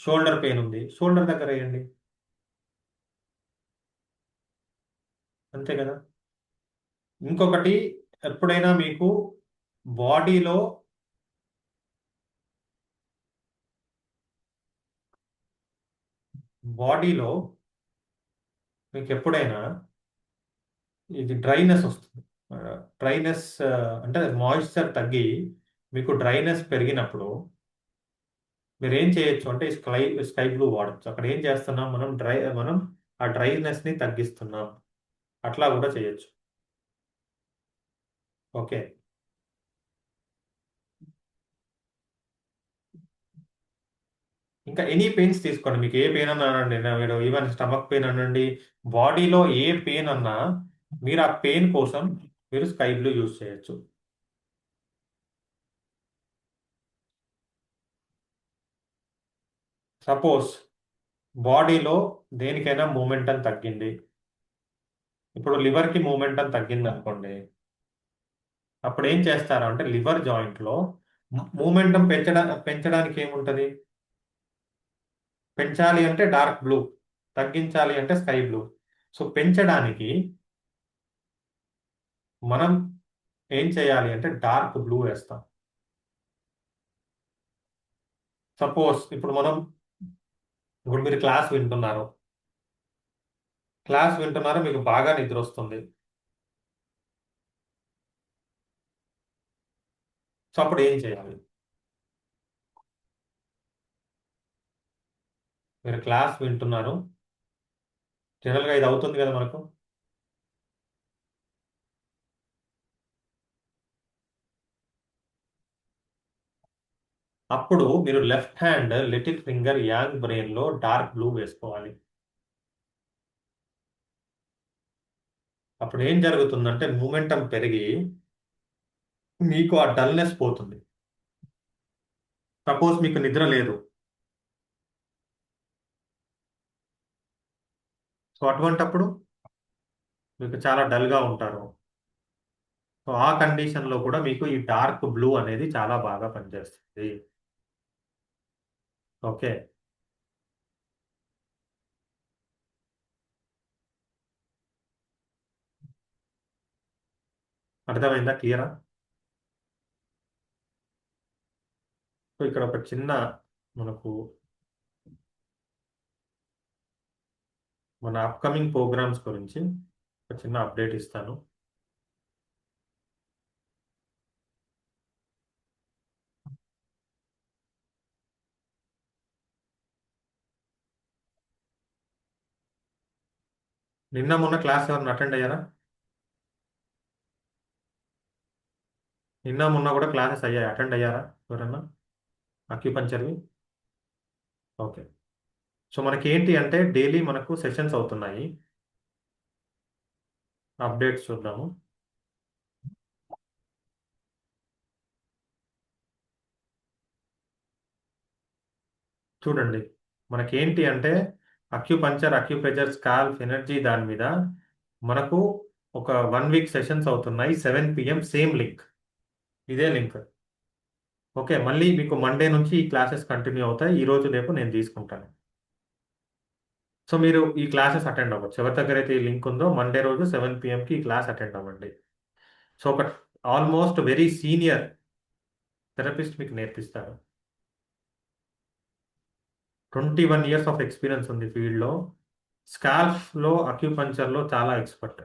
షోల్డర్ పెయిన్ ఉంది, షోల్డర్ దగ్గర వేయండి, అంతే కదా. ఇంకొకటి, ఎప్పుడైనా మీకు బాడీలో బాడీలో మీకు ఎప్పుడైనా ఇది డ్రైనెస్ వస్తుంది, డ్రైనెస్ అంటే మాయిశ్చర్ తగ్గి మీకు డ్రైనెస్ పెరిగినప్పుడు మీరు ఏం చేయొచ్చు అంటే స్కై బ్లూ వాడచ్చు. అక్కడ ఏం చేస్తున్నాం మనం ఆ డ్రైనెస్ ని తగ్గిస్తున్నాం, అట్లా కూడా చేయొచ్చు. ఓకే, ఇంకా ఎనీ పెయిన్స్ తీసుకోండి, మీకు ఏ పెయిన్ అన్నా అనండి, మీరు ఈవెన్ స్టమక్ పెయిన్ అనండి, బాడీలో ఏ పెయిన్ అన్నా మీరు ఆ పెయిన్ కోసం మీరు స్కై బ్లూ యూజ్ చేయొచ్చు. సపోజ్ బాడీలో దేనికైనా మూమెంటం తగ్గింది, ఇప్పుడు లివర్కి మూమెంటం తగ్గింది అనుకోండి, అప్పుడు ఏం చేస్తారు అంటే లివర్ జాయింట్లో మూమెంటం పెంచడానికి ఏముంటుంది? పెంచాలి అంటే డార్క్ బ్లూ, తగ్గించాలి అంటే స్కై బ్లూ. సో పెంచడానికి మనం ఏం చేయాలి అంటే డార్క్ బ్లూ వేస్తాం. సపోజ్ ఇప్పుడు మీరు క్లాస్ వింటున్నారు, మీకు బాగా నిద్ర వస్తుంది. సో అప్పుడు ఏం చేయాలి? మీరు క్లాస్ వింటున్నారు, జనరల్గా ఇది అవుతుంది కదా మనకు. అప్పుడు మీరు left hand little finger yang brain లో డార్క్ బ్లూ వేసుకోవాలి. అప్పుడు ఏం జరుగుతుందంటే మూమెంటం పెరిగి మీకు ఆ డల్నెస్ పోతుంది. సపోజ్ మీకు నిద్ర లేదు, సో అటువంటప్పుడు మీకు చాలా డల్గా ఉంటారు. సో ఆ కండిషన్లో కూడా మీకు ఈ డార్క్ బ్లూ అనేది చాలా బాగా పనిచేస్తుంది. ఓకే, అర్థమైందా? క్లియరా? సో ఇక్కడ ఒక చిన్న మనకు మన అప్కమింగ్ ప్రోగ్రామ్స్ గురించి ఒక చిన్న అప్డేట్ ఇస్తాను. నిన్న మొన్న క్లాస్ ఎవరైనా అటెండ్ అయ్యారా? నిన్న మొన్న కూడా క్లాసెస్ అటెండ్ అయ్యారా ఎవరన్నా అక్యుపంచర్వి? ఓకే, సో మనకి ఏంటి అంటే డైలీ మనకు సెషన్స్ అవుతున్నాయి. అప్డేట్స్ చూద్దాము. చూడండి, మనకేంటి అంటే అక్యుపంచర్, అక్యుప్రెషర్, స్కాల్ప్, ఎనర్జీ దాని మీద మనకు ఒక 1 వీక్ సెషన్స్ అవుతున్నాయి. 7 PM సేమ్ లింక్, ఇదే లింక్. ఓకే, మళ్ళీ మీకు మండే నుంచి ఈ క్లాసెస్ కంటిన్యూ అవుతాయి. ఈ రోజు రేపు నేను తీసుకుంటాను. సో మీరు ఈ క్లాసెస్ అటెండ్ అవ్వచ్చు. ఎవరి దగ్గర అయితే ఈ లింక్ ఉందో మండే రోజు 7 PMకి ఈ క్లాస్ అటెండ్ అవ్వండి. సో ఒక ఆల్మోస్ట్ వెరీ సీనియర్ థెరపిస్ట్ మీకు నేర్పిస్తారు. 21 years ఆఫ్ ఎక్స్పీరియన్స్ ఉంది ఫీల్డ్లో. స్కాల్ప్లో, అక్యుపంచర్లో చాలా ఎక్స్పర్ట్.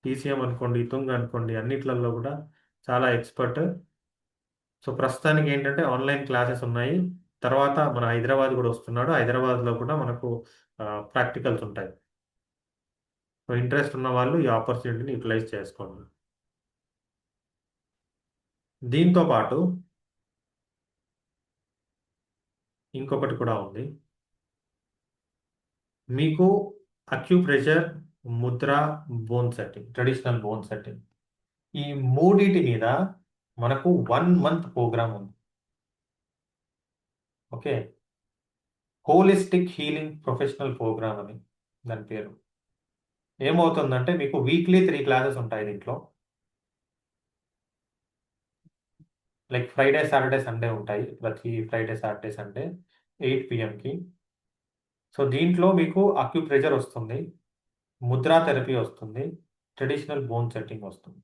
TCM అనుకోండి, తుంగ్ అనుకోండి, అన్నిట్లలో కూడా చాలా ఎక్స్పర్ట్. సో ప్రస్తుతానికి ఏంటంటే ఆన్లైన్ క్లాసెస్ ఉన్నాయి. తర్వాత మన హైదరాబాద్ కూడా వస్తున్నాడు. హైదరాబాద్లో కూడా మనకు ప్రాక్టికల్స్ ఉంటాయి. సో ఇంట్రెస్ట్ ఉన్న వాళ్ళు ఈ ఆపర్చునిటీని యూటిలైజ్ చేసుకోండి. దీంతో పాటు ఇంకొకటి కూడా ఉంది. మీకు అక్యుప్రెషర్, ముద్ర, bone setting, traditional bone setting, ఈ మూడిటి మీద మనకు 1 month ప్రోగ్రామ్ ఉంది. Okay, holistic healing professional programme అని దాని పేరు. ఏమవుతుందంటే మీకు వీక్లీ 3 క్లాసెస్ ఉంటాయి దీంట్లో. లైక్ ఫ్రైడే, సాటర్డే, సండే ఉంటాయి. ప్రతి ఫ్రైడే, సాటర్డే, సండే 8 PMకి. సో దీంట్లో మీకు అక్యుప్రెషర్ వస్తుంది, ముద్రా థెరపీ వస్తుంది, ట్రెడిషనల్ బోన్ సెట్టింగ్ వస్తుంది.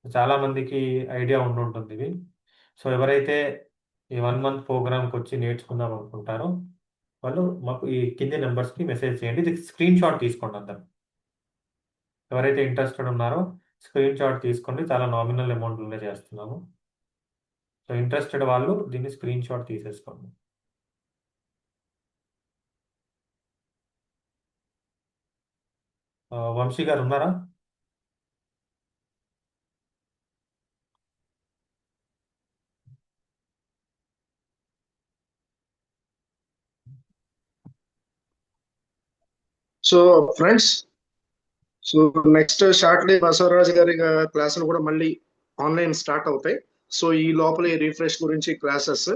చాలా మందికి ఐడియా ఉండుంటుంది ఇవి. సో ఎవరైతే ఈ 1 month ప్రోగ్రామ్కి వచ్చి నేర్చుకుందాం అనుకుంటారో వాళ్ళు మాకు ఈ కింది నెంబర్స్కి మెసేజ్ చేయండి. ఇది స్క్రీన్ షాట్ తీసుకోండి అందరు. ఎవరైతే ఇంట్రెస్టెడ్ ఉన్నారో స్క్రీన్ షాట్ తీసుకోండి. చాలా నామినల్ అమౌంట్లోనే చేస్తున్నాము. సో ఇంట్రెస్టెడ్ వాళ్ళు దీన్ని స్క్రీన్ షాట్ తీసేసుకోండి. వంశీ గారు ఉన్నారా? So friends, so next shortly Basavaraju గారి క్లాసులు కూడా మళ్ళీ ఆన్లైన్ స్టార్ట్ అవుతాయి. సో ఈ లోపల ఈ రిఫ్రెష్ గురించి క్లాసెస్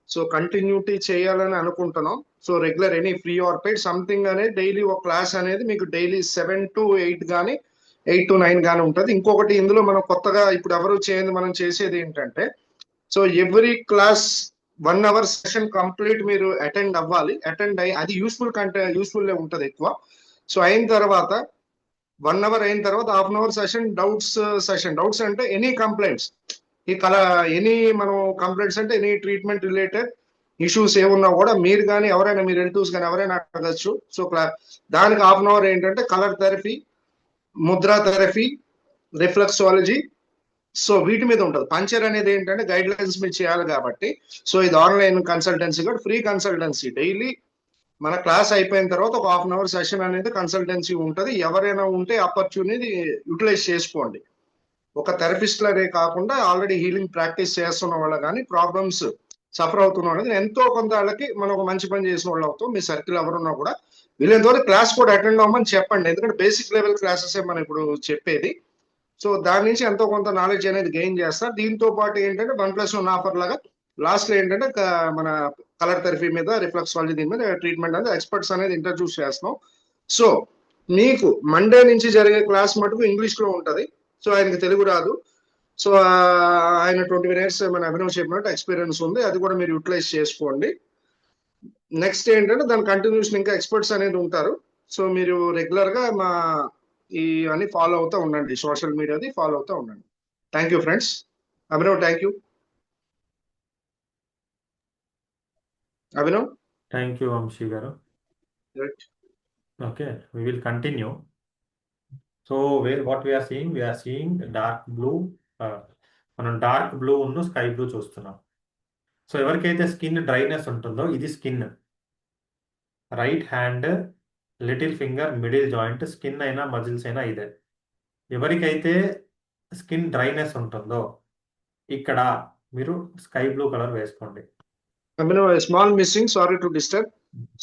సో కంటిన్యూటీ చేయాలని అనుకుంటున్నాం. So regular any free or paid something అనేది డైలీ ఒక క్లాస్ అనేది మీకు డైలీ 7 to 8 కానీ 8 to 9 కానీ ఉంటుంది. ఇంకొకటి ఇందులో మనం కొత్తగా ఇప్పుడు ఎవరు చేయండి మనం చేసేది ఏంటంటే so every class 1 hour session complete మీరు అటెండ్ అవ్వాలి. అటెండ్ అయ్యి అది యూస్ఫుల్ కంటే యూస్ఫుల్ ఉంటుంది ఎక్కువ. సో అయిన తర్వాత 1 అవర్ అయిన తర్వాత half an hour session doubts అంటే ఎనీ కంప్లైంట్స్ ఎనీ మనం కంప్లైంట్స్ అంటే ఎనీ ట్రీట్మెంట్ రిలేటెడ్ ఇష్యూస్ ఏమున్నా కూడా మీరు కానీ ఎవరైనా మీ రిలేటివ్స్ కానీ ఎవరైనా అడగచ్చు. సో దానికి హాఫ్ అన్ అవర్ ఏంటంటే colour therapy, Mudra therapy, reflexology, so వీటి మీద ఉంటుంది. పంచర్ అనేది ఏంటంటే గైడ్ లైన్స్ మీద చేయాలి కాబట్టి, సో ఇది ఆన్లైన్ కన్సల్టెన్సీ కూడా ఫ్రీ కన్సల్టెన్సీ. డైలీ మన క్లాస్ అయిపోయిన తర్వాత ఒక హాఫ్ అన్ అవర్ సెషన్ అనేది కన్సల్టెన్సీ ఉంటుంది. ఎవరైనా ఉంటే ఆపర్చునిటీ యూటిలైజ్ చేసుకోండి. ఒక థెరపిస్ట్ లాగే కాకుండా ఆల్రెడీ హీలింగ్ ప్రాక్టీస్ చేస్తున్న వాళ్ళు కానీ ప్రాబ్లమ్స్ సఫర్ అవుతున్న వాళ్ళకి ఎంతో కొంత వాళ్ళకి మనం ఒక మంచి పని చేసిన వాళ్ళు అవుతాం. మీ సర్కిల్ ఎవరున్నా కూడా వీళ్ళంతవరకు క్లాస్ కూడా అటెండ్ అవ్వమని చెప్పండి. ఎందుకంటే బేసిక్ లెవెల్ క్లాసెస్ మనం ఇప్పుడు చెప్పేది. సో దాని నుంచి ఎంతో కొంత నాలెడ్జ్ అనేది గెయిన్ చేస్తారు. దీంతో పాటు ఏంటంటే 1+1 ఆఫర్ లాగా లాస్ట్ లో ఏంటంటే మన కలర్ థెరపీ మీద, రిఫ్లెక్సాలజీ దీని మీద ట్రీట్మెంట్ అనేది ఎక్స్పర్ట్స్ అనేది ఇంట్రడ్యూస్ చేస్తున్నాం. సో మీకు మండే నుంచి జరిగే క్లాస్ మటుకు ఇంగ్లీష్ లో ఉంటది. సో ఆయనకి తెలుగు రాదు. సో ఆయన 20 minutes మన అభినవ్ చెప్పినట్టు ఎక్స్పీరియన్స్ ఉంది, అది కూడా మీరు యూటిలైజ్ చేసుకోండి. నెక్స్ట్ ఏంటంటే దాని కంటిన్యూషన్ ఇంకా ఎక్స్పర్ట్స్ అనేది ఉంటారు. సో మీరు రెగ్యులర్ గా మా ఇవన్నీ ఫాలో అవుతూ ఉండండి, సోషల్ మీడియాది ఫాలో అవుతూ ఉండండి. Thank you friends. Abhinav, thank you. Abhinav, thank you Vamshi garu. Okay, we will continue. So what we are seeing dark blue. మనం డార్క్ బ్లూ ఉన్న స్కై బ్లూ చూస్తున్నాం. సో ఎవరికైతే స్కిన్ డ్రైనెస్ ఉంటుందో ఇది skin, right hand, little finger, middle joint, skin అయినా muscles అయినా ఇదే. ఎవరికైతే స్కిన్ డ్రైనెస్ ఉంటుందో ఇక్కడ మీరు స్కై బ్లూ కలర్ వేసుకోండి. Abhinav, small missing, sorry to disturb.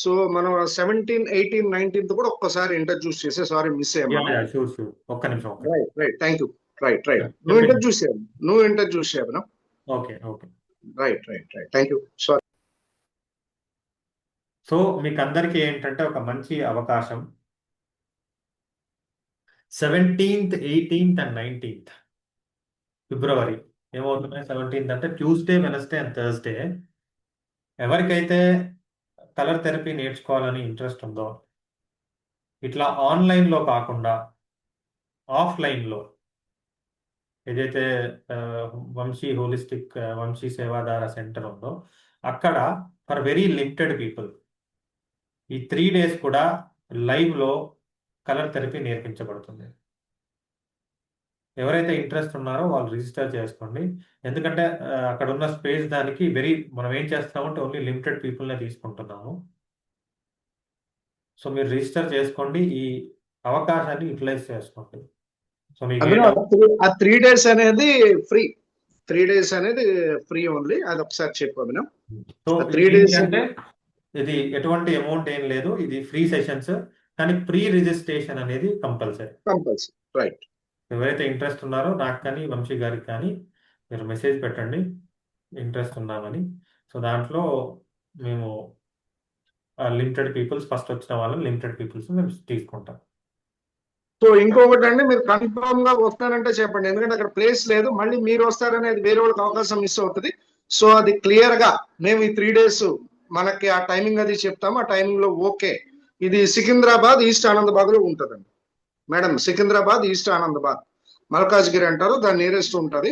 So మనం 17, 18, 19 కూడా ఒక్కసారి ఇంట్రడ్యూస్ చేసే, సారీ మిస్ అయ్యాము. షూర్ ఒక్క నిమిషం. Right, thank you. రైట్ నువ్వు ఇంట్రడ్యూస్ చేయాలి. Okay right thank you. Sorry. So మీకు అందరికీ ఏంటంటే ఒక మంచి అవకాశం. 17th, 18th and 19th February ఏమవుతున్నాయి? 17th అంటే ట్యూస్డే, వెనస్డే అండ్ థర్స్డే. ఎవరికైతే కలర్ థెరపీ నేర్చుకోవాలని ఇంట్రెస్ట్ ఉందో ఇట్లా ఆన్లైన్లో కాకుండా ఆఫ్లైన్లో ఏదైతే వంశీ హోలిస్టిక్ వంశీ సేవాధార సెంటర్ ఉందో అక్కడ ఫర్ వెరీ లిమిటెడ్ పీపుల్ ఈ 3 days కూడా లైవ్లో కలర్ థెరపీ నేర్పించబడుతుంది. ఎవరైతే ఇంట్రెస్ట్ ఉన్నారో వాళ్ళు రిజిస్టర్ చేసుకోండి. ఎందుకంటే అక్కడ ఉన్న స్పేస్ దానికి మనం ఏం చేస్తామంటే ఓన్లీ లిమిటెడ్ పీపుల్నే తీసుకుంటున్నాము. సో మీరు రిజిస్టర్ చేసుకోండి, ఈ అవకాశాన్ని యూటిలైజ్ చేసుకోండి. సో మీకు ఆ 3 days అనేది ఫ్రీ. 3 days అనేది ఫ్రీ ఓన్లీ. అది ఒకసారి చెప్పు అభినవ్. సో 3 days అంటే ఇది ఎటువంటి అమౌంట్ ఏం లేదు, ఇది ఫ్రీ సెషన్స్. కానీ ప్రీ రిజిస్ట్రేషన్ అనేది కంపల్సరీ. రైట్. ఎవరైతే ఇంట్రెస్ట్ ఉన్నారో నాకు కానీ వంశీ గారికి కానీ మీరు మెసేజ్ పెట్టండి ఇంట్రెస్ట్ ఉన్నామని. సో దాంట్లో మేము లిమిటెడ్ పీపుల్స్, ఫస్ట్ వచ్చిన వాళ్ళని లిమిటెడ్ పీపుల్స్ మేము తీసుకుంటాం. సో ఇంకొకటి అండి, మీరు కన్ఫర్మ్ గా వస్తారంటే చెప్పండి. ఎందుకంటే అక్కడ ప్లేస్ లేదు, మళ్ళీ మీరు వస్తారనేది వేరే వాళ్ళకి అవకాశం మిస్ అవుతుంది. సో అది క్లియర్ గా మేము ఈ 3 days మనకి ఆ టైమింగ్ అది చెప్తాము. ఆ టైమింగ్ లో ఓకే. ఇది సికింద్రాబాద్, ఈస్ట్ ఆనందబాద్ లో ఉంటదండి మేడం. సికింద్రాబాద్, ఈస్ట్ ఆనందబాద్, మల్కాజ్గిరి అంటారు, దాని నియరెస్ట్ ఉంటది.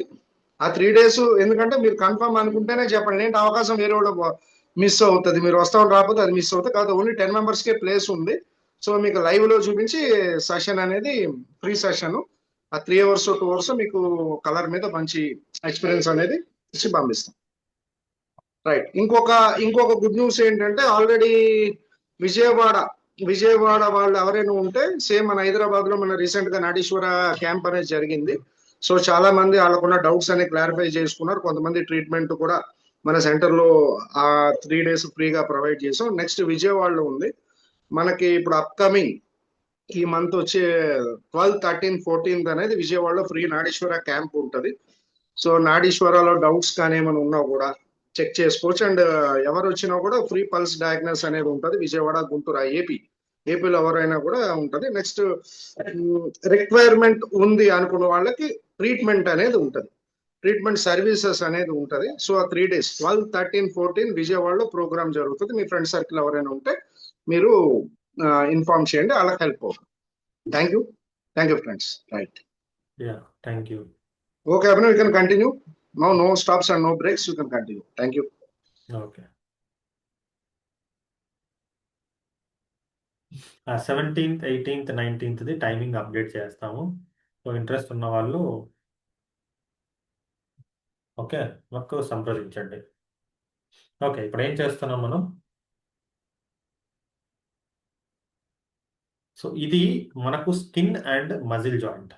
ఆ 3 days ఎందుకంటే మీరు కన్ఫర్మ్ అనుకుంటేనే చెప్పండి. ఏంటి అవకాశం వేరే వాళ్ళు మిస్ అవుతుంది. మీరు వస్తామని రాకపోతే అది మిస్ అవుతుంది. కాదు, ఓన్లీ 10 members కే ప్లేస్ ఉంది. సో మీకు లైవ్ లో చూపించి సెషన్ అనేది ఫ్రీ సెషన్. ఆ 3 hours 2 hours మీకు కలర్ మీద మంచి ఎక్స్పీరియన్స్ అనేది ఇచ్చి పంపిస్తాం. రైట్. ఇంకొక గుడ్ న్యూస్ ఏంటంటే ఆల్రెడీ విజయవాడ వాళ్ళు ఎవరైనా ఉంటే సేమ్ మన హైదరాబాద్ లో మన రీసెంట్ గా నాడీశ్వర క్యాంప్ అనేది జరిగింది. సో చాలా మంది వాళ్ళకున్న డౌట్స్ అనేవి క్లారిఫై చేసుకున్నారు. కొంతమంది ట్రీట్మెంట్ కూడా మన సెంటర్ లో ఆ 3 days ఫ్రీగా ప్రొవైడ్ చేసాం. నెక్స్ట్ విజయవాడలో ఉంది మనకి ఇప్పుడు అప్కమింగ్ ఈ మంత్ వచ్చే 12, 13, 14 అనేది విజయవాడలో ఫ్రీ నాడీశ్వర క్యాంప్ ఉంటది. సో నాడీశ్వరలో డౌట్స్ కానీ ఏమైనా ఉన్నా కూడా చెక్ చేసుకోవచ్చు. అండ్ ఎవరు వచ్చినా కూడా ఫ్రీ పల్స్ డయాగ్నోస్ అనేది ఉంటుంది. విజయవాడ, గుంటూరు, ఏపీలో ఎవరైనా కూడా ఉంటది. నెక్స్ట్ రిక్వైర్మెంట్ ఉంది అనుకున్న వాళ్ళకి ట్రీట్మెంట్ అనేది ఉంటది, ట్రీట్మెంట్ సర్వీసెస్ అనేది ఉంటది. సో ఆ 3 days 12, 13, 14 విజయవాడలో ప్రోగ్రామ్ జరుగుతుంది. మీ ఫ్రెండ్ సర్కిల్ ఎవరైనా ఉంటే మీరు ఇన్ఫార్మ్ చేయండి, వాళ్ళకి హెల్ప్ అవుతుంది. Thank you. Thank you, friends. Right. Yeah, thank you. Okay, Abhinav, you can continue. Now, no stops and no breaks. You can continue. Thank you. Okay. 17th, 18th, 19th timing update చేస్తాము. So interest ఉన్న వాళ్ళు okay మాకు సంప్రదించండి. Okay, ఇప్పుడు ఏం చేస్తున్నాం మనం? So ఇది మనకు skin and muscle joint.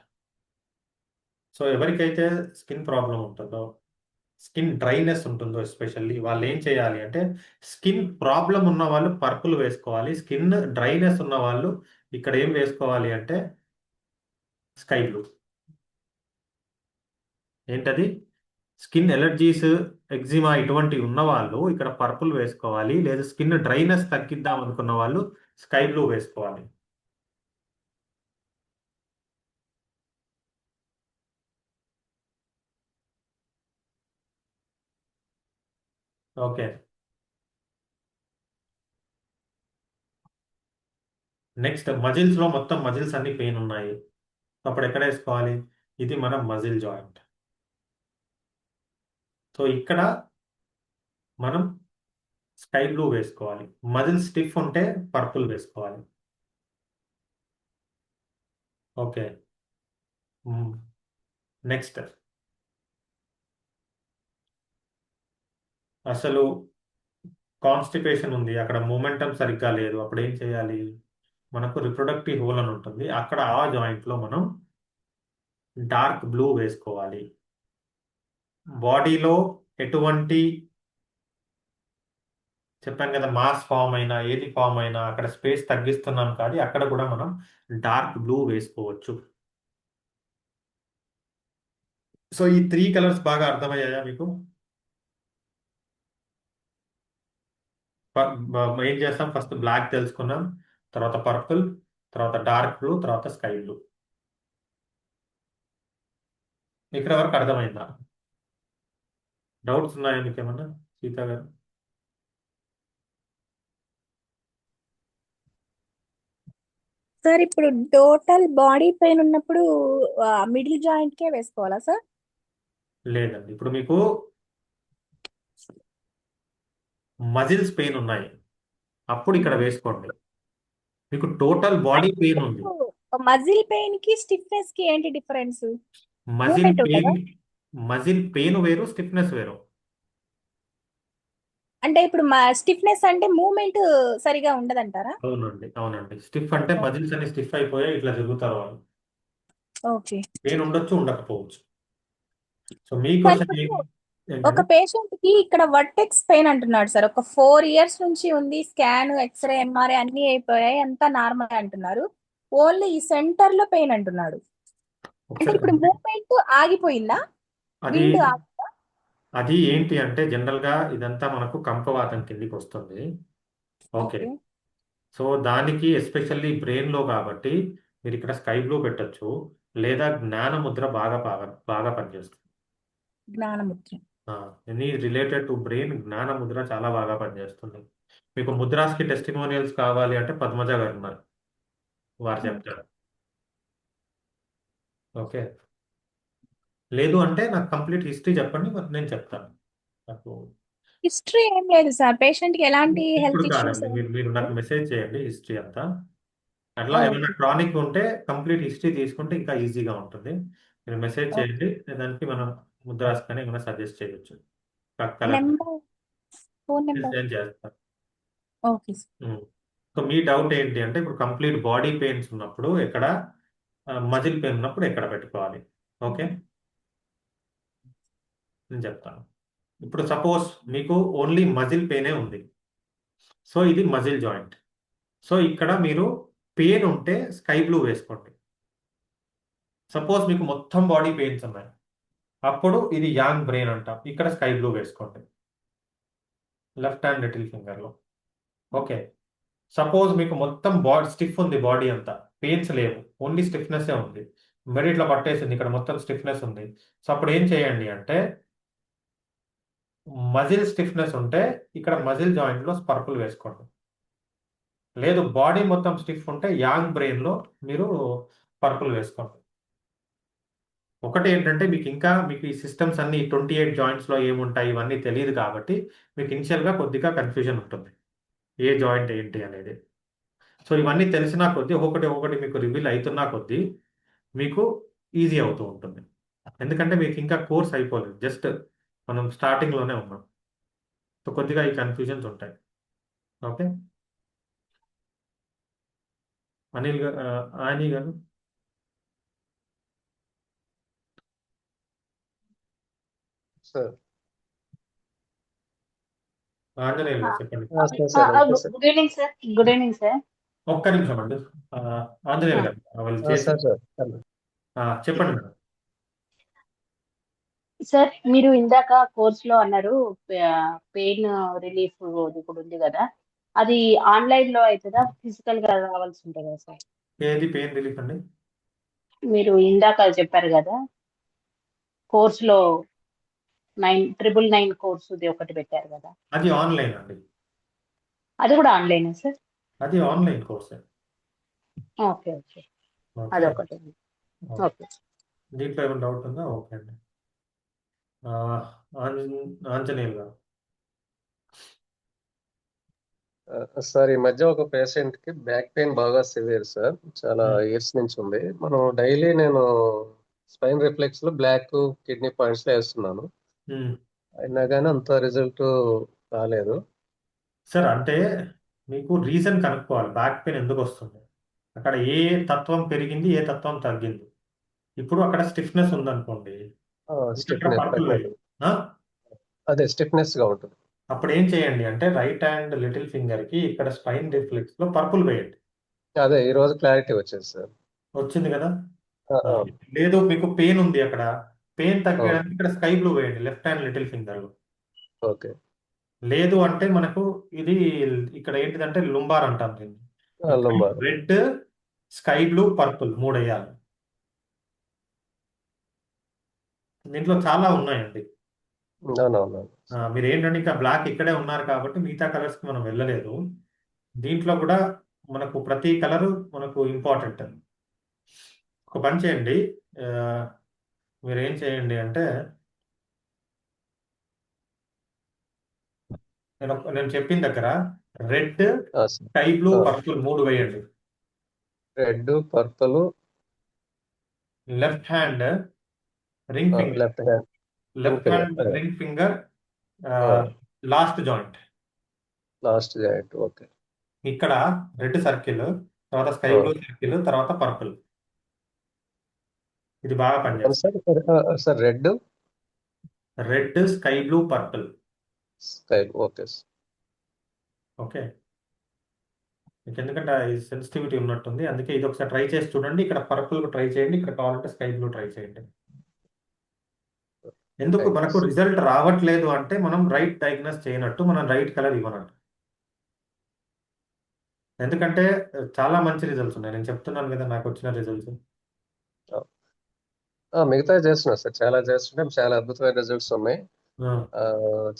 So ఎవరికైతే స్కిన్ ప్రాబ్లం ఉంటుందో, స్కిన్ డ్రైనెస్ ఉంటుందో ఎస్పెషల్లీ వాళ్ళు ఏం చేయాలి అంటే, స్కిన్ ప్రాబ్లం ఉన్న వాళ్ళు పర్పుల్ వేసుకోవాలి. స్కిన్ డ్రైనెస్ ఉన్న వాళ్ళు ఇక్కడ ఏం వేసుకోవాలి అంటే స్కై బ్లూ. ఏంటది? స్కిన్ ఎలర్జీస్, ఎగ్జిమా ఇటువంటి ఉన్న వాళ్ళు ఇక్కడ పర్పుల్ వేసుకోవాలి. లేదా స్కిన్ డ్రైనెస్ తగ్గిద్దాం అనుకున్న వాళ్ళు స్కై బ్లూ వేసుకోవాలి. ఓకే, నెక్స్ట్ మజిల్స్ లో మొత్తం మజిల్స్ అన్ని పెయిన్ ఉన్నాయి. అప్పుడు ఎక్కడ వేసుకోవాలి? ఇది మన మజిల్ జాయింట్. సో ఇక్కడ మనం స్కై బ్లూ వేసుకోవాలి. మజిల్ స్టిఫ్ ఉంటే పర్పుల్ వేసుకోవాలి. ఓకే, నెక్స్ట్ అసలు కాన్స్టిపేషన్ ఉంది, అక్కడ మూమెంటం సరిగ్గా లేదు, అప్పుడు ఏం చేయాలి? మనకు రిప్రొడక్టివ్ హోల్ అని ఉంటుంది, అక్కడ ఆ జాయింట్ లో మనం డార్క్ బ్లూ వేసుకోవాలి. బాడీలో ఎటువంటి చెప్పాను కదా, మాస్ ఫామ్ అయినా ఏది ఫామ్ అయినా అక్కడ స్పేస్ తగ్గిస్తున్నాం కానీ అక్కడ కూడా మనం డార్క్ బ్లూ వేసుకోవచ్చు. సో ఈ 3 కలర్స్ బాగా అర్థమయ్యాయా మీకు? ఏం చేస్తాం? ఫస్ట్ బ్లాక్ తెలుసుకున్నాం, తర్వాత పర్పుల్, తర్వాత డార్క్ బ్లూ, తర్వాత స్కై బ్లూ. ఇక్కడ వరకు అర్థమైందా? డౌట్స్ ఉన్నాయా మీకు ఏమన్నా, సీతా గారు? సార్ ఇప్పుడు టోటల్ బాడీ పెయిన్ ఉన్నప్పుడు మిడిల్ జాయింట్ కే వేసుకోవాలా సార్? లేదండి, ఇప్పుడు మీకు మజిల్స్ పెయిన్ ఉన్నాయి, అప్పుడు ఇక్కడ వేసుకోండి. మీకు టోటల్ బాడీ పెయిన్ ఉంది. మజిల్ పెయిన్ కి స్టిఫ్నెస్ కి ఏంటి డిఫరెన్స్? మజిల్ మూమెంట్ పెయిన్, ఉంటుందా? మజిల్ పెయిన్ వేరు, స్టిఫ్నెస్ వేరు. అంటే ఇప్పుడు స్టిఫ్నెస్ అంటే మూమెంట్ సరిగా ఉండదంటారా? అవునండి, అవునండి. స్టిఫ్ అంటే మజిల్స్ అన్ని స్టిఫ్ అయిపోయాయి, ఇట్లా తిరుగుతారు వాళ్ళు. ఓకే పెయిన్ ఉండొచ్చు, ఉండకపోవచ్చు. సో మీ సార్ క్వశ్చన్ ఇప్పుడు ఒక ఏంటంటే, పేషెంట్ కి ఇక్కడ వర్టెక్స్ పెయిన్ అంటున్నాడు సార్. ఒక 4 years నుంచి ఉంది. స్కాన్, ఎక్స్రే, ఎంఆర్ఐ అన్ని అయిపోయాయి, అంతా నార్మల్ అంటున్నారు. ఓన్లీ ఈ సెంటర్ లో పెయిన్ అంటున్నాడు. అంటే ఒకసారి ఇప్పుడు మూమెంట్ ఆగిపోయిందా? అది విండ్ అది ఏంటి అంటే జనరల్ గా ఇదంతా మనకు కంపవాతం కిందికి వస్తుంది. ఓకే, ఓకే సో దానికి ఎస్పెషల్లీ బ్రెయిన్ లో కాబట్టి మీరు ఇక్కడ స్కై బ్లూ పెట్టొచ్చు, లేదా జ్ఞాన ముద్ర బాగా బాగా బాగా పనిచేస్తుంది. జ్ఞానముద్ర. ఎనీ రిలేటెడ్ టు బ్రెయిన్, జ్ఞాన ముద్ర చాలా బాగా పనిచేస్తుంది. మీకు ముద్రాస్కి టెస్టిమోనియల్స్ కావాలి అంటే పద్మజ గారు ఉన్నారు, వారు చెప్తారు. ఓకే, లేదు అంటే నాకు కంప్లీట్ హిస్టరీ చెప్పండి, మరి నేను చెప్తాను. నాకు హిస్టరీ ఏం లేదు సార్. పేషెంట్ కి ఎలాంటి ఇప్పుడు హెల్త్ ఇష్యూస్ కాదండి, మీరు నాకు మెసేజ్ చేయండి హిస్టరీ అంతా. అట్లా ఏమైనా క్రానిక్ ఉంటే కంప్లీట్ హిస్టరీ తీసుకుంటే ఇంకా ఈజీగా ఉంటుంది. మీరు మెసేజ్ చేయండి, దానికి మనం ముద్రాస్ కానీ ఏమైనా సజెస్ట్ చేయొచ్చు. Number, phone number. నేను చేస్తాను. Okay sir. సో మీ డౌట్ ఏంటి అంటే, ఇప్పుడు కంప్లీట్ బాడీ పెయిన్స్ ఉన్నప్పుడు ఎక్కడ, మజిల్ పెయిన్ ఉన్నప్పుడు ఎక్కడ పెట్టుకోవాలి? ఓకే, నేను చెప్తాను. ఇప్పుడు సపోజ్ మీకు ఓన్లీ మజిల్ పెయినే ఉంది, సో ఇది మజిల్ జాయింట్. సో ఇక్కడ మీరు పెయిన్ ఉంటే స్కై బ్లూ వేసుకోండి. సపోజ్ మీకు మొత్తం బాడీ పెయిన్స్ ఉన్నాయి, అప్పుడు ఇది యాంగ్ బ్రెయిన్ అంటాం, ఇక్కడ స్కై బ్లూ వేసుకోండి లెఫ్ట్ హ్యాండ్ లిటిల్ ఫింగర్లో. ఓకే, సపోజ్ మీకు మొత్తం బాడీ స్టిఫ్ ఉంది, బాడీ అంతా పెయిన్స్ లేవు, ఓన్లీ స్టిఫ్నెస్ ఉంది, మరి ఇట్లా పట్టేసింది, ఇక్కడ మొత్తం స్టిఫ్నెస్ ఉంది. సో అప్పుడు ఏం చేయండి అంటే, మజిల్ స్టిఫ్నెస్ ఉంటే ఇక్కడ మజిల్ జాయింట్లో పర్పుల్ వేసుకోండి. లేదు బాడీ మొత్తం స్టిఫ్ ఉంటే యాంగ్ బ్రెయిన్లో మీరు పర్పుల్ వేసుకోండి. ఒకటి ఏంటంటే మీకు ఈ సిస్టమ్స్ అన్ని 28 జాయింట్స్లో ఏముంటాయి ఇవన్నీ తెలియదు కాబట్టి మీకు ఇనిషియల్గా కొద్దిగా కన్ఫ్యూజన్ ఉంటుంది ఏ జాయింట్ ఏంటి అనేది. సో ఇవన్నీ తెలిసినా కొద్దీ ఒకటి మీకు రివీల్ అవుతున్నా కొద్దీ మీకు ఈజీ అవుతూ ఉంటుంది. ఎందుకంటే మీకు ఇంకా కోర్స్ అయిపోలేదు, జస్ట్ మనం స్టార్టింగ్లోనే ఉన్నాం. సో కొద్దిగా ఈ కన్ఫ్యూజన్స్ ఉంటాయి. ఓకే అనిల్ గారు, ఆని గారు, సార్ ఆంజనేయులు గారు చెప్పండి. Sir okay sir. Good evening sir. Good evening sir. ఒక్క నిమిషం అండి. ఆంజనేయులు గారు వాళ్ళు చేసి సార్ చెప్పండి మేడం. సార్ మీరు ఇందాక కోర్సులో అన్నారు పెయిన్ రిలీఫ్ కూడా ఉంది కదా, అది ఆన్లైన్ లో అవుతుందా ఫిజికల్ గా రావాల్సి ఉంటుంది కదా సార్? ఏది పెయిన్ రిలీఫ్ అండి? మీరు ఇందాక చెప్పారు కదా కోర్సులో 999 కోర్సుది ఒకటి పెట్టారు కదా, అది ఆన్లైన్ అండి. అది కూడా ఆన్లైన్ సార్? అది ఆన్లైన్ కోర్స్. ఓకే ఓకే, అదొకటి. ఓకే. దీంట్లో ఏమైనా డౌట్ ఉందా? ఓకే అండి. ఆంజనేయులు గారు. సార్ ఈ మధ్య ఒక పేషెంట్ కి బ్యాక్ పెయిన్ బాగా సివియర్ సార్, చాలా ఇయర్స్ నుంచి ఉంది. మనం డైలీ నేను స్పైన్ రిఫ్లెక్స్ లో బ్లాక్ కిడ్నీ పాయింట్స్ లో వేస్తున్నాను, అయినా కానీ అంత రిజల్ట్ రాలేదు. సార్ అంటే మీకు రీజన్ కనుక్కోవాలి, బ్యాక్ పెయిన్ ఎందుకు వస్తుంది, అక్కడ ఏ తత్వం పెరిగింది, ఏ తత్వం తగ్గింది. ఇప్పుడు అక్కడ స్టిఫ్నెస్ ఉందనుకోండి, ఇక్కడ పర్పుల్ వేయండి. అదే స్టిఫ్నెస్ గా ఉంటుంది. అప్పుడు ఏం చేయండి అంటే రైట్ హ్యాండ్ లిటిల్ ఫింగర్ కి ఇక్కడ స్పైన్ రిఫ్లెక్స్ లో పర్పుల్ వేయండి. అదే ఈ రోజు క్లారిటీ వచ్చింది సార్. వచ్చింది కదా. లేదు మీకు పెయిన్ ఉంది, అక్కడ పెయిన్ తగ్గడానికి ఇక్కడ స్కై బ్లూ వేయండి లెఫ్ట్ హ్యాండ్ లిటిల్ ఫింగర్ లో. ఓకే. లేదు అంటే మనకు ఇది ఇక్కడ ఏంటిదంటే లుంబార్ అంటాం దీన్ని. Lumbar. Red, sky blue, purple 3 వేయాలి. దీంట్లో చాలా ఉన్నాయండి. మీరు ఏంటంటే ఇంకా బ్లాక్ ఇక్కడే ఉన్నారు కాబట్టి మిగతా కలర్స్ కి మనం వెళ్ళలేదు. దీంట్లో కూడా మనకు ప్రతి కలరు మనకు ఇంపార్టెంట్. ఒక పని చేయండి, మీరు ఏం చేయండి అంటే నేను చెప్పిన దగ్గర రెడ్, స్కై బ్లూ, పర్పుల్ 3 వేయండి. Red, purple, left hand ring finger, left hand ring finger last joint. Okay. ఇక్కడ రెడ్ సర్కిల్, తర్వాత స్కై బ్లూ సర్కిల్, తర్వాత పర్పుల్. ఇది బాగా పనిచేస్తుంది. Sir red, sky blue, purple. Okay. Okay మీకు ఎందుకంటే సెన్సిటివిటీ ఉన్నట్టుంది, అందుకే ఇది ఒకసారి ట్రై చేసి చూడండి. ఇక్కడ పర్పుల్ ట్రై చేయండి, ఇక్కడ కావాలంటే స్కై బ్లూ ట్రై చేయండి. ఎందుకు మనకు రిజల్ట్ రావట్లేదు అంటే మనం రైట్ డయాగ్నోస్ చేయనట్టు, మనం రైట్ కలర్ ఇవ్వనట్టు. ఎందుకంటే చాలా మంచి రిజల్ట్స్ ఉన్నాయి, నేను చెప్తున్నాను కదా నాకు వచ్చిన రిజల్ట్స్. మిగతా చేస్తున్నా సార్, చాలా చేస్తుంటే చాలా అద్భుతమైన రిజల్ట్స్ ఉన్నాయి.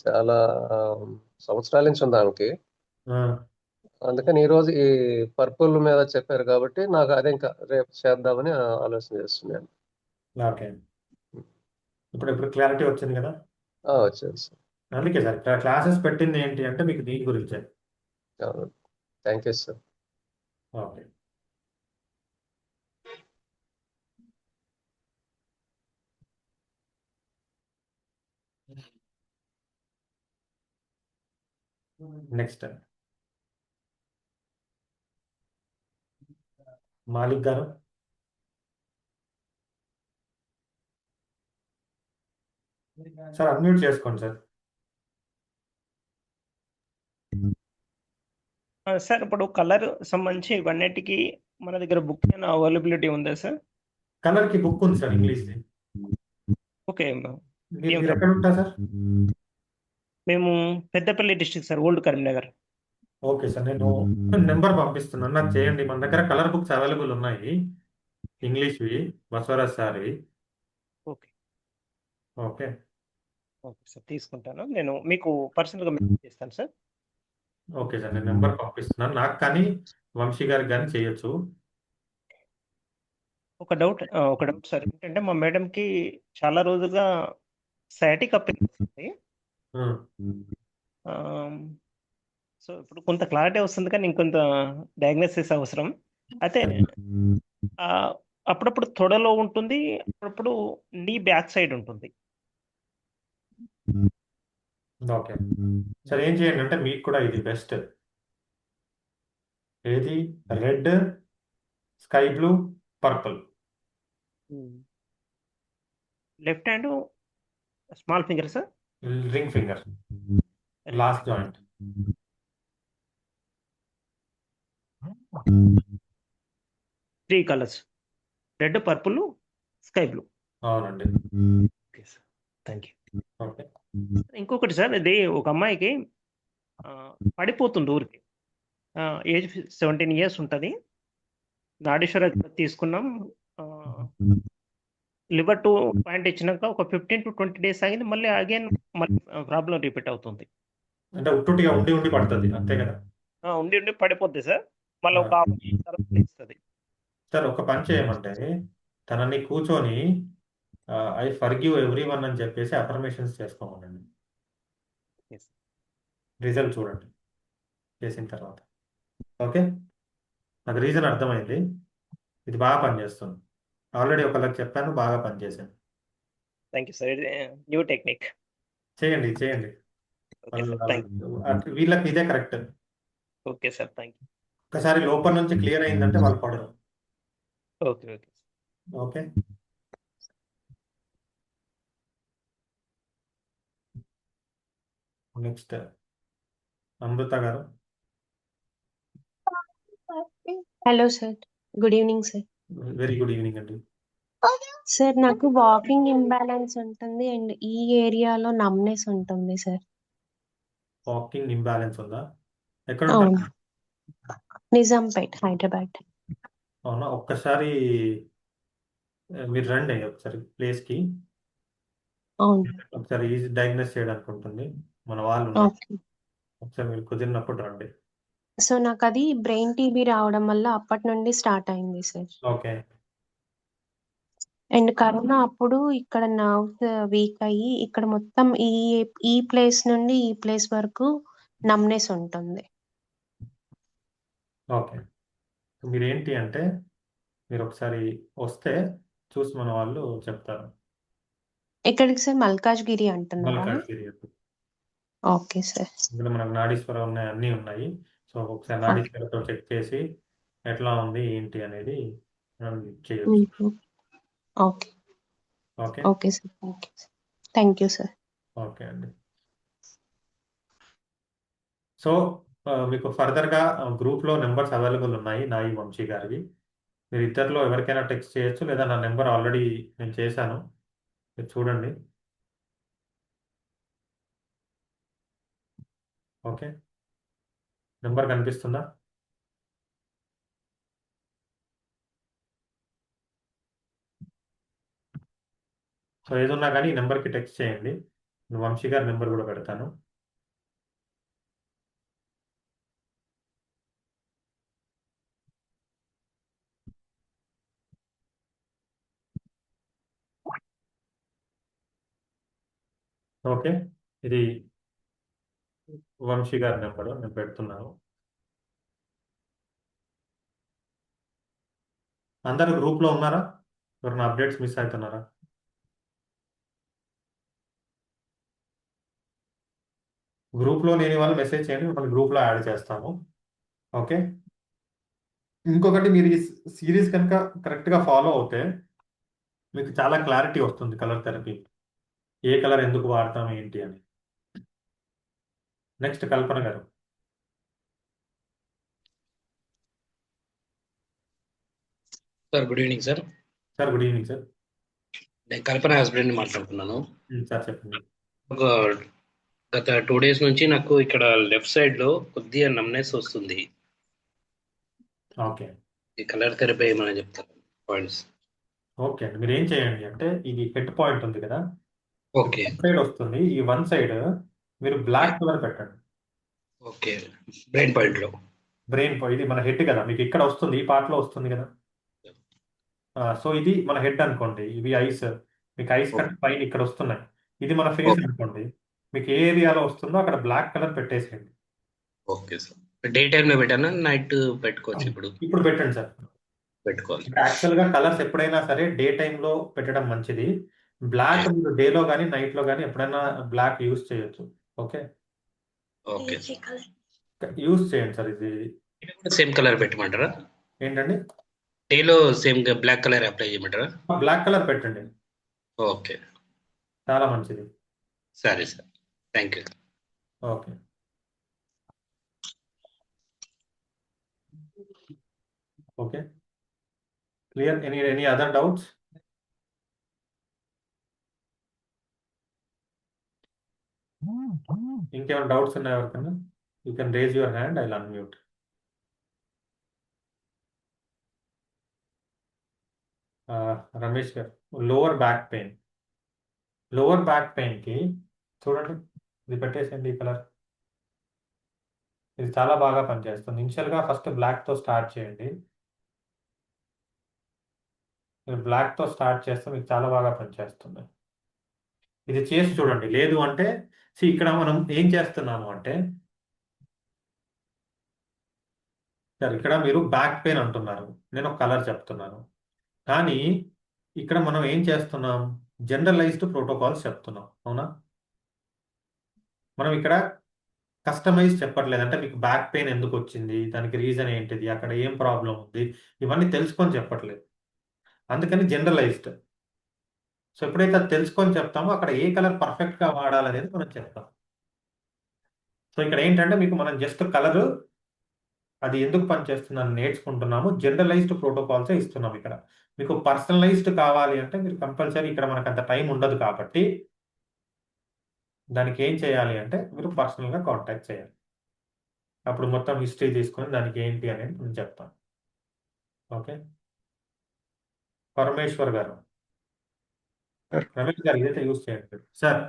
చాలా సంవత్సరాల నుంచి ఉంది ఆమెకి. అందుకని ఈ రోజు ఈ పర్పుల్ మీద చెప్పారు కాబట్టి నాకు అదే ఇంకా రేపు చేద్దామని ఆలోచన చేస్తున్నాను. ఓకే ఇప్పుడు క్లారిటీ వచ్చింది కదా. వచ్చింది సార్. అందుకే సార్ క్లాసెస్ పెట్టింది ఏంటి అంటే మీకు దీని గురించే. Thank you sir. Okay next Malik garu. Sir unmute చేసుకోండి సార్. సార్ ఇప్పుడు కలర్ సంబంధించి ఇవన్నిటికి మన దగ్గర బుక్ అవైలబిలిటీ ఉందా సార్? కలర్ కి బుక్ ఉంది సార్, ఇంగ్లీష్. ఓకే. మీరు ఎక్కడ ఉంటారు సార్? మేము Peddapalli district sir, old Karimnagar. Okay sir, నేను నెంబర్ పంపిస్తున్నాను, నాకు చేయండి. మన దగ్గర కలర్ బుక్స్ అవైలబుల్ ఉన్నాయి, ఇంగ్లీష్వి, బసవరాజ్ సార్వి. ఓకే ఓకే ఓకే సార్, తీసుకుంటాను. నేను మీకు పర్సనల్గా మెసేజ్ చేస్తాను సార్. ఓకే సార్, నేను నెంబర్ పంపిస్తున్నాను. నాకు కానీ వంశీ గారికి కానీ చేయొచ్చు. ఒక డౌట్ సార్, ఏంటంటే మా మేడంకి చాలా రోజులుగా సయాటికా పెయిన్ వస్తుంది. సో ఇప్పుడు కొంత క్లారిటీ వస్తుంది, కానీ ఇంకొంత డయాగ్నోసిస్ అవసరం. అయితే ఆ, అప్పుడప్పుడు తొడలో ఉంటుంది, అప్పుడప్పుడు నీ బ్యాక్ సైడ్ ఉంటుంది. ఓకే, సరే ఏం చేయండి అంటే మీకు కూడా ఇది బెస్ట్. ఏది? Red, sky blue, purple. Left hand small finger sir, ring finger, last joint. 3 colours, red, purple, sky blue. అవునండి. Okay sir, thank you. Okay. ఇంకొకటి సార్, ఇది ఒక అమ్మాయికి పడిపోతుంది ఊరికి, ఏజ్ 17 ఇయర్స్ ఉంటుంది. నాడీశ్వర తీసుకున్నాం, లివర్ 2 పాయింట్ ఇచ్చినాక ఒక 15 to 20 days ఆగింది, మళ్ళీ అగైన్ మళ్ళీ ప్రాబ్లం రిపీట్ అవుతుంది. అంటే ఉట్టుటిగా ఉండి ఉండి పడుతుంది అంతే కదా? ఉండి ఉండి పడిపోద్ది సార్, మళ్ళీ ఒక half an hour తర్వాత లేస్తుంది. సార్ ఒక పని చేయమంటే తనని కూర్చొని ఐ ఫర్గివ్ ఎవ్రీ వన్ అని చెప్పేసి అఫర్మేషన్స్ చేసుకోమనండి. Yes. రిజల్ట్ చూడండి చేసిన తర్వాత. ఓకే, నాకు రీజన్ అర్థమైంది. ఇది బాగా పనిచేస్తుంది. ఆల్రెడీ ఒకళ్ళకి చెప్పాను, బాగా పనిచేశాను. Thank you sir, new technique. చేయండి చేయండి. Okay sir, thank you. వీళ్ళకి ఇదే correct. Okay sir, thank you. ఒకసారి లోపల నుంచి క్లియర్ అయిందంటే వాళ్ళు పడరు. Okay okay. ఓకే, నెక్స్ట్ అమృత గారు. Hello sir, good evening sir. Very good evening అండి. సార్ నాకు వాకింగ్ ఇంబ్యాలెన్స్ ఉంటుంది అండ్ ఈ ఏరియాలో నమ్నెస్ ఉంటుంది సార్. వాకింగ్ ఇంబ్యాలెన్స్ ఉందా? ఎక్కడ అవును, ఉంటారు? నిజాంపేట్, హైదరాబాద్. అవునా, ఒక్కసారి మీరు రండి ఒకసారి ప్లేస్కి. అవును, ఒకసారి ఈజీ డయాగ్నోస్ చేయడానికి ఉంటుంది. మన వాళ్ళు ఉన్నారు. ఓకే. ఒకసారి మీరు కుదిరినప్పుడు రండి. సో నాకు అది బ్రెయిన్ టీబీ రావడం వల్ల అప్పటి నుండి స్టార్ట్ అయింది సార్. ఓకే. అండ్ కరోనా అప్పుడు ఇక్కడ నర్వ్స్ వీక్ అయ్యి ఇక్కడ మొత్తం ఈ ప్లేస్ నుండి ఈ ప్లేస్ వరకు నమ్నెస్ ఉంటుంది. ఓకే, మీరు ఏంటి అంటే మీరు ఒకసారి వస్తే చూసి మన వాళ్ళు చెప్తారు. ఎక్కడికి సార్? మల్కాజ్గిరి అంటున్నారా? మల్కాజ్గిరి. Okay sir. ఇక్కడ మనకు నాడీశ్వరం ఉన్నాయి, అన్నీ ఉన్నాయి. సో ఒకసారి నాడీశ్వరతో చెక్ చేసి ఎట్లా ఉంది ఏంటి అనేది మనం చేయొచ్చు. Okay okay. Okay sir, thank you sir. Okay అండి. సో మీకు ఫర్దర్గా గ్రూప్లో నెంబర్స్ అవైలబుల్ ఉన్నాయి, నాయి, వంశీ గారివి. మీరు ఇద్దరిలో ఎవరికైనా టెక్స్ట్ చేయొచ్చు, లేదా నా నెంబర్ ఆల్రెడీ నేను చేశాను, మీరు చూడండి. ఓకే, నెంబర్ కనిపిస్తుందా? సో ఏదున్నా కానీ ఈ నెంబర్కి టెక్స్ట్ చేయండి. నేను వంశీ గారి నెంబర్ కూడా పెడతాను. ఓకే, ఇది వంశీ గారి నెంబర్ నేను పెడుతున్నాను. అందరూ గ్రూప్లో ఉన్నారా? ఎవరైనా అప్డేట్స్ మిస్ అవుతున్నారా? గ్రూప్లో లేని వాళ్ళు మెసేజ్ చేయండి, మిమ్మల్ని గ్రూప్లో యాడ్ చేస్తాము. ఓకే, ఇంకొకటి మీరు ఈ సిరీస్ కనుక కరెక్ట్గా ఫాలో అవుతే మీకు చాలా క్లారిటీ వస్తుంది కలర్ థెరపీ, ఏ కలర్ ఎందుకు వాడతాం ఏంటి అని. నెక్స్ట్ కల్పన గారు. Sir good evening sir. Sir good evening sir. నేను కల్పన హస్బెండ్ మాట్లాడుతున్నాను. సార్ చెప్పండి. ఒక గత 2 days నుంచి నాకు ఇక్కడ లెఫ్ట్ సైడ్ లో కొద్దిగా నమ్నెస్ వస్తుంది. ఓకే, ఈ కలర్ థెరపీ ఏమైనా చెప్తారు పాయింట్స్? ఓకే అండి, మీరు ఏం చేయండి అంటే ఇది హెడ్ పాయింట్ ఉంది కదా, ఓకే సైడ్ వస్తుంది. ఈ వన్ సైడ్ మీరు బ్లాక్ కలర్ పెట్టండి. ఓకే, బ్రెయిన్ పాయింట్ లో. బ్రెయిన్ ఇది మన హెడ్ కదా, మీకు ఇక్కడ వస్తుంది, ఈ పార్ట్ లో వస్తుంది కదా. సో ఇది మన హెడ్ అనుకోండి, ఇవి ఐస్. మీకు ఐస్ కంటే పైన ఇక్కడ వస్తున్నాయి. ఇది మన ఫేస్ ఓకే అనుకోండి. మీకు ఏ ఏరియాలో వస్తుందో అక్కడ బ్లాక్ కలర్ పెట్టేసేయండి. Okay sir. డే టైంలో పెట్టానా, నైట్ పెట్టుకోవచ్చు? ఇప్పుడు ఇప్పుడు పెట్టండి సార్. పెట్టుకోవాలి. యాక్చువల్గా కలర్స్ ఎప్పుడైనా సరే డే టైంలో పెట్టడం మంచిది. బ్లాక్ మీరు డేలో కానీ నైట్లో కానీ ఎప్పుడైనా బ్లాక్ యూస్ చేయొచ్చు. ఓకే, ఓకే యూస్ చేయండి సార్. ఇది సేమ్ కలర్ పెట్టమంటారా? ఏంటండి, డేలో సేమ్ బ్లాక్ కలర్ అప్లై చేయమంటారా? బ్లాక్ కలర్ పెట్టండి, ఓకే, చాలా మంచిది. సరే sir, thank you. Okay, okay, clear. Any other doubts? ఇంకేమైనా డౌట్స్ ఉన్నాయా ఎవరికన్నా? You can raise your hand, I will unmute. Ramesh garu, lower back pain. Lower back పెయిన్కి చూడండి, ఇది పెట్టేసేయండి ఈ కలర్. ఇది చాలా బాగా పనిచేస్తుంది. ఇనిషియల్గా ఫస్ట్ బ్లాక్తో స్టార్ట్ చేయండి. మీరు బ్లాక్తో స్టార్ట్ చేస్తే మీకు చాలా బాగా పనిచేస్తుంది. ఇది చేసి చూడండి. లేదు అంటే ఇక్కడ మనం ఏం చేస్తున్నాము అంటే, సార్ ఇక్కడ మీరు బ్యాక్ పెయిన్ అంటున్నారు, నేను ఒక కలర్ చెప్తున్నాను. కానీ ఇక్కడ మనం ఏం చేస్తున్నాం, జనరలైజ్డ్ ప్రోటోకాల్స్ చెప్తున్నాం, అవునా? మనం ఇక్కడ కస్టమైజ్ చెప్పట్లేదు. అంటే మీకు బ్యాక్ పెయిన్ ఎందుకు వచ్చింది, దానికి రీజన్ ఏంటిది, అక్కడ ఏం ప్రాబ్లం ఉంది, ఇవన్నీ తెలుసుకొని చెప్పట్లేదు. అందుకని జనరలైజ్డ్. సో ఎప్పుడైతే అది తెలుసుకొని చెప్తామో అక్కడ ఏ కలర్ పర్ఫెక్ట్గా వాడాలనేది మనం చెప్తాం. సో ఇక్కడ ఏంటంటే మీకు మనం జస్ట్ కలరు అది ఎందుకు పనిచేస్తుందని నేర్చుకుంటున్నాము. జనరలైజ్డ్ ప్రోటోకాల్సే ఇస్తున్నాం. ఇక్కడ మీకు పర్సనలైజ్డ్ కావాలి అంటే మీరు కంపల్సరీ, ఇక్కడ మనకు అంత టైం ఉండదు కాబట్టి దానికి ఏం చేయాలి అంటే మీరు పర్సనల్గా కాంటాక్ట్ చేయాలి. అప్పుడు మొత్తం హిస్టరీ తీసుకొని దానికి ఏంటి అనేది నేను చెప్తాను. ఓకే, పరమేశ్వర్ గారు, రమేష్ గారు ఇదైతే యూజ్ చేయండి sir.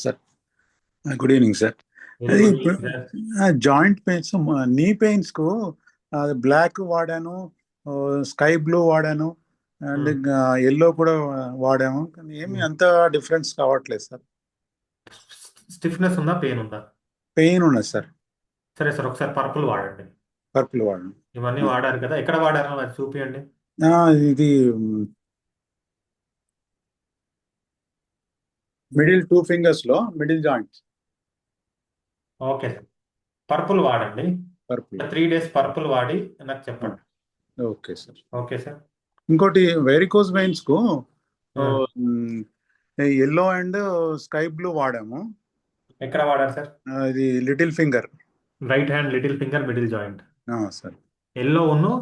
Sir good evening sir. అది ఇప్పుడు జాయింట్ పెయిన్స్, నీ పెయిన్స్ కు బ్లాక్ వాడాను, స్కై బ్లూ వాడాను, అండ్ ఎల్లో కూడా వాడాము, కానీ ఏమి అంత డిఫరెన్స్ కావట్లేదు సార్. స్టిఫ్నెస్ ఉందా, పెయిన్ ఉందా? పెయిన్ ఉన్నది సార్. సరే సార్, ఒకసారి పర్పుల్ వాడండి. పర్పుల్ వాడాను. ఇవన్నీ వాడారు కదా, ఎక్కడ వాడారో అది చూపియండి. ఇది మిడిల్ 2 fingers లో middle joint. Okay sir, purple వాడండి. పర్పుల్ 3 days పర్పుల్ వాడి నాకు చెప్పండి. Okay sir. Okay sir. ఇంకోటి వెరికోస్ వెయిన్స్ కు ఎల్లో అండ్ స్కై బ్లూ వాడాము. ఎక్కడ వాడారు సార్? ఇది little finger, right hand little finger middle joint. Sir. Yellow ఉన్ను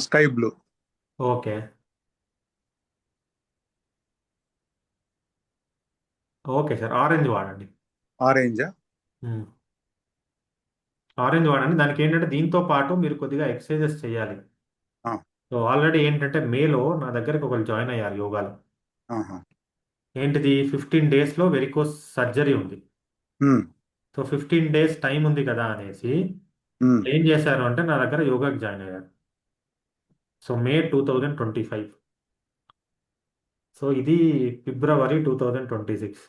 sky blue. Okay, okay sir. Orange వాడండి. ఆరెంజా? ఆరెంజ్ వాడండి. దానికి ఏంటంటే దీంతో పాటు మీరు కొద్దిగా ఎక్సర్సైజెస్ చేయాలి. సో ఆల్రెడీ ఏంటంటే మేలో నా దగ్గరకు ఒకరు జాయిన్ అయ్యారు యోగాలో. ఏంటిది 15 daysలో వెరికోస్ సర్జరీ ఉంది. సో 15 days టైం ఉంది కదా అనేసి ఏం చేశారు అంటే నా దగ్గర యోగాకి జాయిన్ అయ్యారు. సో మే 2025. సో ఇది ఫిబ్రవరి 2026.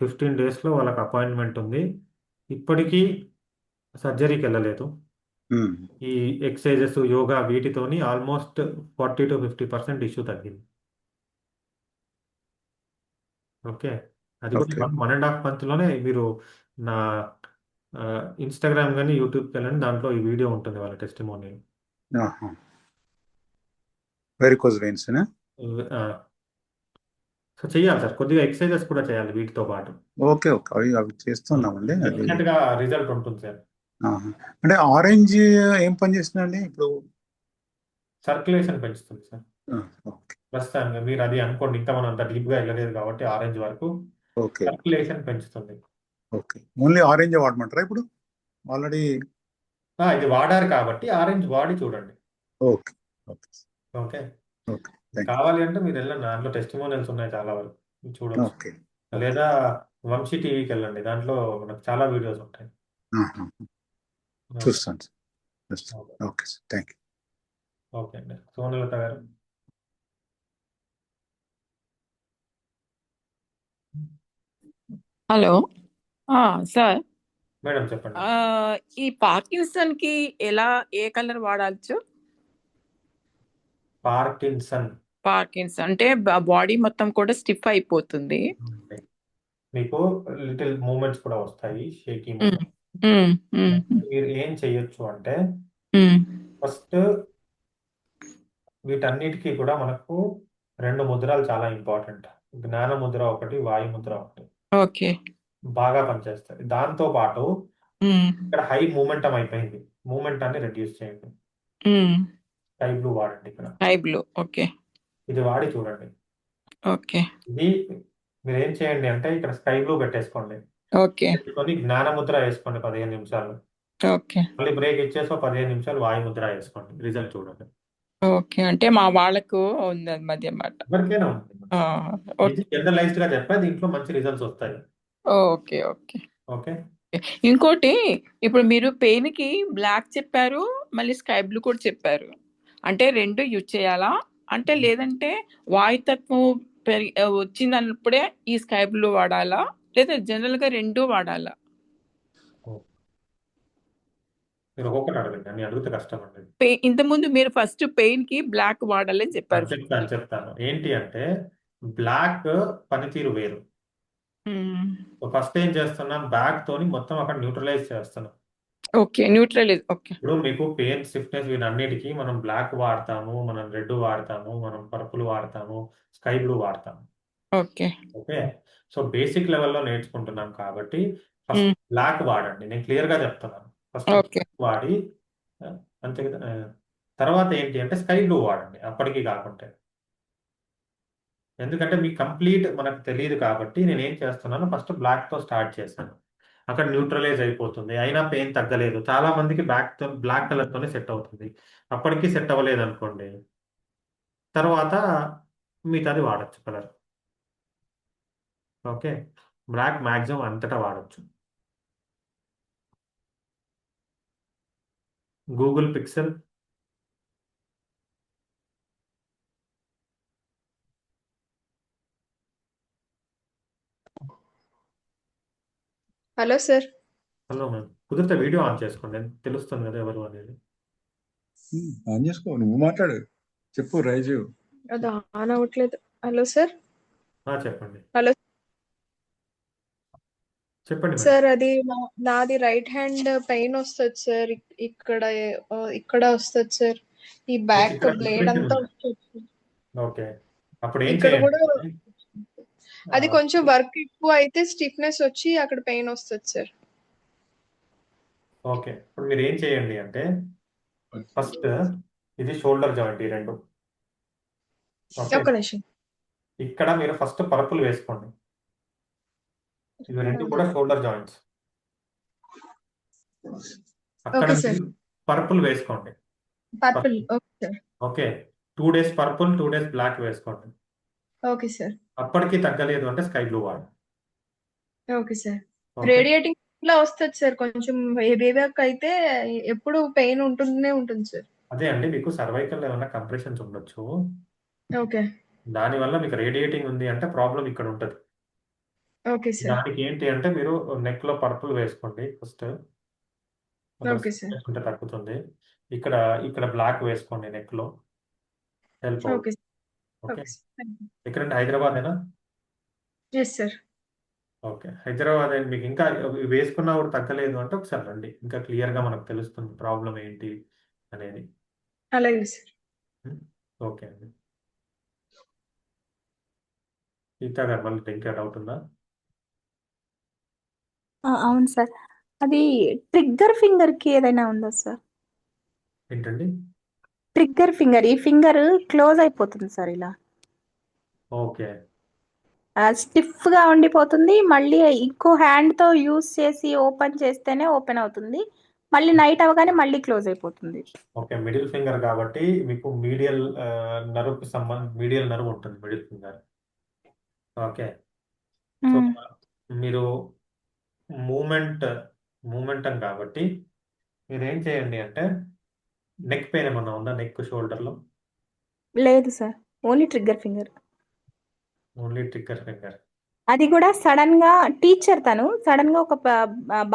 15 daysలో వాళ్ళకి అపాయింట్మెంట్ ఉంది. ఇప్పటికీ సర్జరీకి వెళ్ళలేదు. ఈ ఎక్సర్సైజెస్, యోగా వీటితోని ఆల్మోస్ట్ 40 to 50% ఇష్యూ తగ్గింది. ఓకే, అది కూడా 1.5 monthలోనే. మీరు నా ఇన్స్టాగ్రామ్ కానీ యూట్యూబ్కి వెళ్ళండి, దాంట్లో ఈ వీడియో ఉంటుంది వాళ్ళ టెస్టిమోనియల్. Varicose veins. సో చెయ్యాలి సార్, కొద్దిగా ఎక్సర్సైజెస్ కూడా చేయాలి వీటితో పాటు. ఓకే ఓకే, అవి చేస్తున్నామండి. డెఫినెట్గా రిజల్ట్ ఉంటుంది సార్. అంటే ఆరెంజ్ ఏం పని చేస్తుందండి ఇప్పుడు? సర్క్యులేషన్ పెంచుతుంది సార్. ప్రస్తుతానికి మీరు అది అనుకోండి, ఇంకా మనం అంత డీప్గా వెళ్ళలేదు కాబట్టి ఆరెంజ్ వరకు. సర్క్యులేషన్ పెంచుతుంది. ఓకే, ఓన్లీ ఆరెంజ్ వాడమంటారా ఇప్పుడు? ఆల్రెడీ ఇది వాడారు కాబట్టి ఆరెంజ్ వాడి చూడండి. Okay okay okay, okay. కావాలి అంటే మీరు వెళ్ళండి, దాంట్లో టెస్టిమోనియల్స్ ఉన్నాయి చాలా వరకు, చూడవచ్చు. ఓకే, లేదా వంశీ టీవీకి వెళ్ళండి, దాంట్లో మనకు చాలా వీడియోస్ ఉంటాయి. చూస్తాను. Okay sir, thank you. Okay అండి. సోనలత గారు. హలో సార్ మేడం చెప్పండి. ఈ పార్కిన్సన్ కి ఏ కలర్ వాడచ్చు? పార్కిన్సన్ అంటే బాడీ మొత్తం కూడా స్టిఫ్ అయిపోతుంది. మీకు లిటిల్ మూమెంట్స్ కూడా వస్తాయి, షేకీ ఉమ్, మూమెంట్. ఉమ్, ఉమ్, మీరు ఏం చేయొచ్చు అంటే ఉమ్. ఫస్ట్ వీటన్నిటికీ కూడా మనకు 2 ముద్రలు చాలా ఇంపార్టెంట్. జ్ఞాన ముద్ర ఒకటి, వాయు ముద్ర ఒకటి ఓకే. బాగా పనిచేస్తాయి. దాంతో పాటు ఉమ్, ఇక్కడ హై మూమెంటం అయిపోయింది, మూమెంటాన్ని రెడ్యూస్ చేయండి. ఉమ్. స్కై బ్లూ వాడండి. ఇక్కడ స్కై బ్లూ. ఓకే. ఇది వాడి చూడండి. ఓకే. ఇది మీరు ఏం చేయండి అంటే ఇక్కడ స్కై బ్లూ పెట్టేసుకోండి. ఓకే. పెట్టుకొని జ్ఞాన ముద్ర వేసుకోండి 15 నిమిషాలు. ఓకే. మళ్ళీ బ్రేక్ ఇచ్చేసి 15 నిమిషాలు వాయు ముద్ర వేసుకోండి. రిజల్ట్ చూడండి. ఓకే. అంటే మా వాళ్ళకు ఉంది అది మధ్య మాట. ఎవరికైనా ఉంటుంది. ఆ, ఇది జనరలైజ్డ్ గా చెప్పా, దీంట్లో మంచి రిజల్ట్స్ వస్తాయి. ఓకే. ఓకే. ఓకే. ఇంకోటి, ఇప్పుడు మీరు పెయిన్ కి బ్లాక్ చెప్పారు, మళ్ళీ స్కై బ్లూ కూడా చెప్పారు. అంటే 2 యూజ్ చేయాలా? అంటే లేదంటే వాయుతత్వం వచ్చిందన్నప్పుడే ఈ స్కై బ్లూ వాడాలా, లేదా జనరల్ గా 2 వాడాలా? మీరు ఒక్కొక్కటి అడగండి, అని అడిగితే కష్టం అండి. ఇంతకుముందు మీరు ఫస్ట్ పెయిన్ కి బ్లాక్ వాడాలని చెప్పారు. చెప్తాను. ఏంటి అంటే బ్లాక్ పనితీరు వేరు. ఫస్ట్ ఏం చేస్తున్నాం, బ్యాక్ తోని మొత్తం అక్కడ న్యూట్రలైజ్ చేస్తున్నాం. ఓకే. న్యూట్రలైజ్. ఓకే. ఇప్పుడు మీకు పెయిన్, స్టిఫ్నెస్ వీటన్నిటికీ మనం బ్లాక్ వాడతాము, మనం రెడ్ వాడతాము, మనం పర్పుల్ వాడతాము, స్కై బ్లూ వాడతాము. ఓకే. ఓకే. సో బేసిక్ లెవెల్లో నేర్చుకుంటున్నాం కాబట్టి ఫస్ట్ బ్లాక్ వాడండి. నేను క్లియర్ గా చెప్తున్నాను. First okay. వాడి అంతే కదా. తర్వాత ఏంటి అంటే స్కై బ్లూ వాడండి అప్పటికి కాకుంటే. ఎందుకంటే మీకు కంప్లీట్ మనకు తెలియదు కాబట్టి నేను ఏం చేస్తున్నాను, ఫస్ట్ బ్లాక్ తో స్టార్ట్ చేశాను. అక్కడ న్యూట్రలైజ్ అయిపోతుంది, అయినా పెయిన్ తగ్గలేదు. చాలా మందికి బ్లాక్ కలర్ తోనే సెట్ అవుతుంది. అప్పటికి సెట్ అవ్వలేదు అనుకోండి, తర్వాత మిగతాది వాడచ్చు కలర్. ఓకే. బ్లాక్ మ్యాక్సిమం అంతటా వాడచ్చు. Google pixel, hello sir. Hello ma'am. కుదిరితే వీడియో ఆన్ చేసుకోండి, తెలుస్తుంది కదా ఎవరు అనేది. ఆన్ చేసుకో, నువ్వు మాట్లాడు, చెప్పు రైజు. అది ఆన్ అవ్వట్లేదు. Hello sir. చెప్పండి. హలో చెప్పండి మేడం. సార్, అది నాది రైట్ హ్యాండ్ పెయిన్ వస్తుంది సార్. ఇక్కడ వస్తుంది సార్. ఈ బ్యాక్ ఇక్కడ బ్లేడ్ అంతా ఉంది. వస్తుంది. ఓకే. అప్పుడు ఏం ఇక్కడ కూడా చేయండి, అది కొంచెం వర్క్ ఎక్కువ అయితే స్టిఫ్నెస్ వచ్చి అక్కడ పెయిన్ వస్తుంది సార్. ఓకే. ఇప్పుడు మీరు ఏం చేయండి అంటే ఫస్ట్ ఇది షోల్డర్ జాయింట్, ఈ 2. ఓకే. ఒక్క నిమిషం. ఇక్కడ మీరు ఫస్ట్ పర్పుల్ వేసుకోండి. ఇవి 2 కూడా షోల్డర్ జాయింట్స్. అక్కడ ఓకే సార్. పర్పుల్ వేసుకోండి. Purple. Okay sir. Okay. 2 days purple, 2 days black వేసుకోండి. Okay sir. అప్పటికి తగ్గలేదు అంటే స్కై బ్లూ వాడండి. Okay sir. ఓకే. రేడియేటింగ్ లా వస్తుంది సార్. కొంచెం బేబీకి అయితే ఎప్పుడు పెయిన్ ఉంటూనే ఉంటుంది సార్. అదే అండి, మీకు సర్వైకల్ ఏమైనా కంప్రెషన్స్ ఉండొచ్చు. ఓకే. దానివల్ల మీకు రేడియేటింగ్ ఉంది అంటే ప్రాబ్లం ఇక్కడ ఉంటుంది. Okay sir. దానికి ఏంటి అంటే మీరు నెక్ లో పర్పుల్ వేసుకోండి ఫస్ట్, ఓకే సార్. వేసుకుంటే తగ్గుతుంది. ఇక్కడ ఇక్కడ బ్లాక్ వేసుకోండి నెక్ లో, హెల్ప్ ఓకే అవుతుంది. సార్. ఓకే. Okay sir. ఎక్కడంటే హైదరాబాదేనా? Yes sir. ఓకే. హైదరాబాద్ అండి. మీకు ఇంకా వేసుకున్నా కూడా తగ్గలేదు అంటే ఒకసారి రండి, ఇంకా క్లియర్ గా మనకు తెలుస్తుంది ప్రాబ్లం ఏంటి అనేది. అలాగే సార్. ఓకే అండి. గీతా గారు మళ్ళీ ఇంకా డౌట్ ఉందా? అవును సార్. అది ట్రిగ్గర్ ఫింగర్ కి ఏదైనా ఉందా సార్? ఏంటండి? ట్రిగ్గర్ ఫింగర్, ఈ ఫింగర్ క్లోజ్ అయిపోతుంది సార్ ఇలా. ఓకే. స్టిఫ్ గా ఉండిపోతుంది. మళ్ళీ ఇంకో హ్యాండ్ తో యూస్ చేసి ఓపెన్ చేస్తేనే ఓపెన్ అవుతుంది. మళ్ళీ నైట్ అవగానే మళ్ళీ క్లోజ్ అయిపోతుంది. ఓకే. మిడిల్ ఫింగర్ కాబట్టి మీకు మీడియల్ మీడియల్ నర్వ్ ఉంటుంది మిడిల్ ఫింగర్. ఓకే. సో మీరు మూమెంటం కాబట్టి మీరు ఏం చేయండి అంటే నెక్ పెయిన్ ఏమన్నా ఉందా, నెక్ షోల్డర్లో? లేదు sir, only trigger finger. Only trigger finger. అది కూడా సడన్ గా టీచర్ తను సడన్ గా ఒక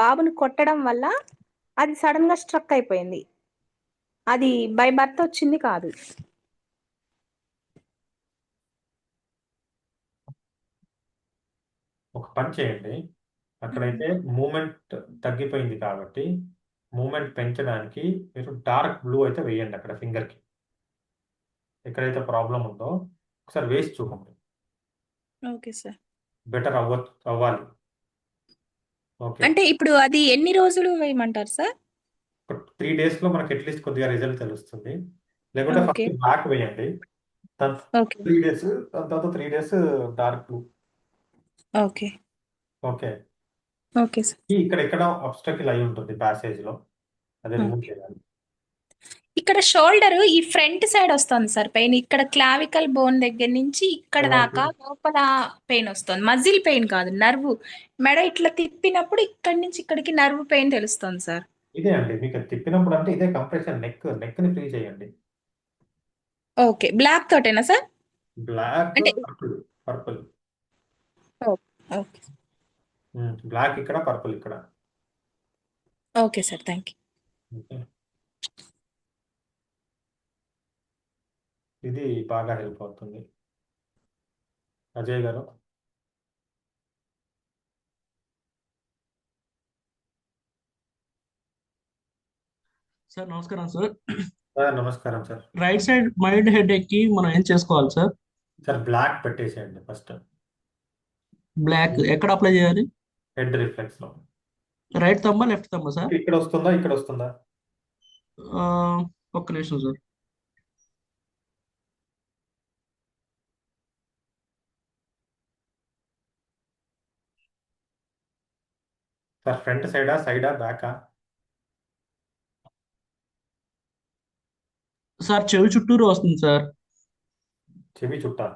బాబుని కొట్టడం వల్ల అది సడన్ గా స్ట్రక్ అయిపోయింది. అది బై బర్త్ వచ్చింది కాదు. ఒక పని చేయండి, అక్కడైతే మూమెంట్ తగ్గిపోయింది కాబట్టి మూమెంట్ పెంచడానికి మీరు డార్క్ బ్లూ అయితే వేయండి అక్కడ ఫింగర్కి. ఎక్కడైతే ప్రాబ్లం ఉందో ఒకసారి వేసి చూడండి, ఓకే సార్. బెటర్ అవ్వాలి. ఓకే, అంటే ఇప్పుడు అది ఎన్ని రోజులు వేయమంటారు సార్? ఒక 3 డేస్లో మనకి అట్లీస్ట్ కొద్దిగా రిజల్ట్ తెలుస్తుంది. లేకుంటే ఓకే ఫస్ట్ బ్లాక్ వేయండి, దాని ఓకే 3 డేస్, దాని తర్వాత 3 days dark blue. Okay okay, okay sir. ఇక్కడ ఎక్కడ అబ్స్ట్రకిల్ అయి ఉంటుంది ప్యాసేజ్ లో, అది రిమూవ్ చేయాలి. ఇక్కడ షోల్డర్ ఈ ఫ్రంట్ సైడ్ వస్తుంది సార్ పెయిన్. ఇక్కడ క్లావికల్ బోన్ దగ్గర నుంచి ఇక్కడ దాకా లోపల పెయిన్ వస్తుంది. మజిల్ పెయిన్ కాదు, నర్వ్. మెడ ఇట్లా తిప్పినప్పుడు ఇక్కడి నుంచి ఇక్కడికి నర్వ్ పెయిన్ తెలుస్తుంది సార్. ఇదే అండి, మీకు తిప్పినప్పుడు అంటే ఇదే కంప్రెషన్, నెక్ ని ఫ్రీ చేయండి. ఓకే, బ్లాక్ తోటేనా సార్? బ్లాక్ అంటే పర్పుల్. ఓకే బ్లాక్ ఇక్కడ, పర్పుల్ ఇక్కడ. Okay sir, thank you. Okay, ఇది బాగా హెల్ప్ అవుతుంది. అజయ్ గారు. సార్ నమస్కారం సార్. సార్ నమస్కారం sir. Right side mild headache కి మనం ఏం చేసుకోవాలి సార్? సార్ బ్లాక్ పెట్టేసేయండి ఫస్ట్. బ్లాక్ ఎక్కడ అప్లై చేయాలి? హెడ్ రిఫ్లెక్స్ లో. రైట్ థంబా లెఫ్ట్ థంబా సార్? ఇక్కడ వస్తుందా, ఇక్కడ వస్తుందా? ఆ, ఒక్క నిమిషం సార్. సార్ ఫ్రంట్ సైడా బ్యాకా? సార్ చెవి చుట్టూరు వస్తుంది సార్. చెవి చుట్టా?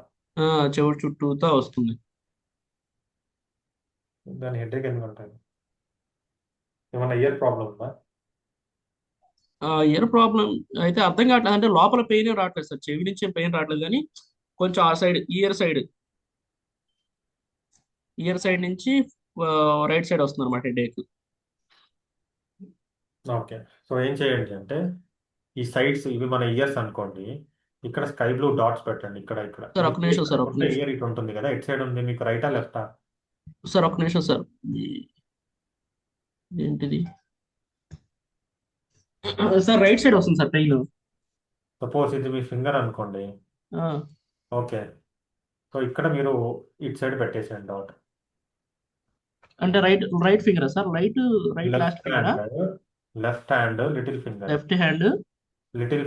చెవి చుట్టూతా వస్తుంది. దాని హెడేక్ ఎందుకు ఉంటుంది? ఏమన్నా ఇయర్ ప్రాబ్లం ఉందా? ఇయర్ ప్రాబ్లం అయితే అర్థం కావట్లేదు. అంటే లోపల పెయిన్ రావట్లేదు సార్, చెవి నుంచి పెయిన్ రావట్లేదు, కానీ కొంచెం ఆ సైడ్ ఇయర్ సైడ్ నుంచి రైట్ సైడ్ వస్తుంది అనమాట హెడేక్. ఓకే, సో ఏం చేయండి అంటే ఈ సైడ్స్ ఇవి మన ఇయర్స్ అనుకోండి, ఇక్కడ స్కై బ్లూ డాట్స్ పెట్టండి ఇక్కడ ఇక్కడ. సార్ ఒక్క నిమిషం సార్, ఒక్క నిమిషం ఇయర్ ఇటు ఉంటుంది కదా, ఎటు సైడ్ ఉంది మీకు, రైటా లెఫ్టా? సార్, ఒక్క నిమిషం సార్. ఏంటిది సార్? రైట్ సైడ్ వస్తుంది సార్ పెయిన్. సపోజ్ ఇది మీ ఫింగర్ అనుకోండి. ఓకే, సో ఇక్కడ మీరు ఇటు సైడ్ పెట్టేసేయండి డాట్. అంటే right finger sir? Right last finger? Left hand little finger. Left hand little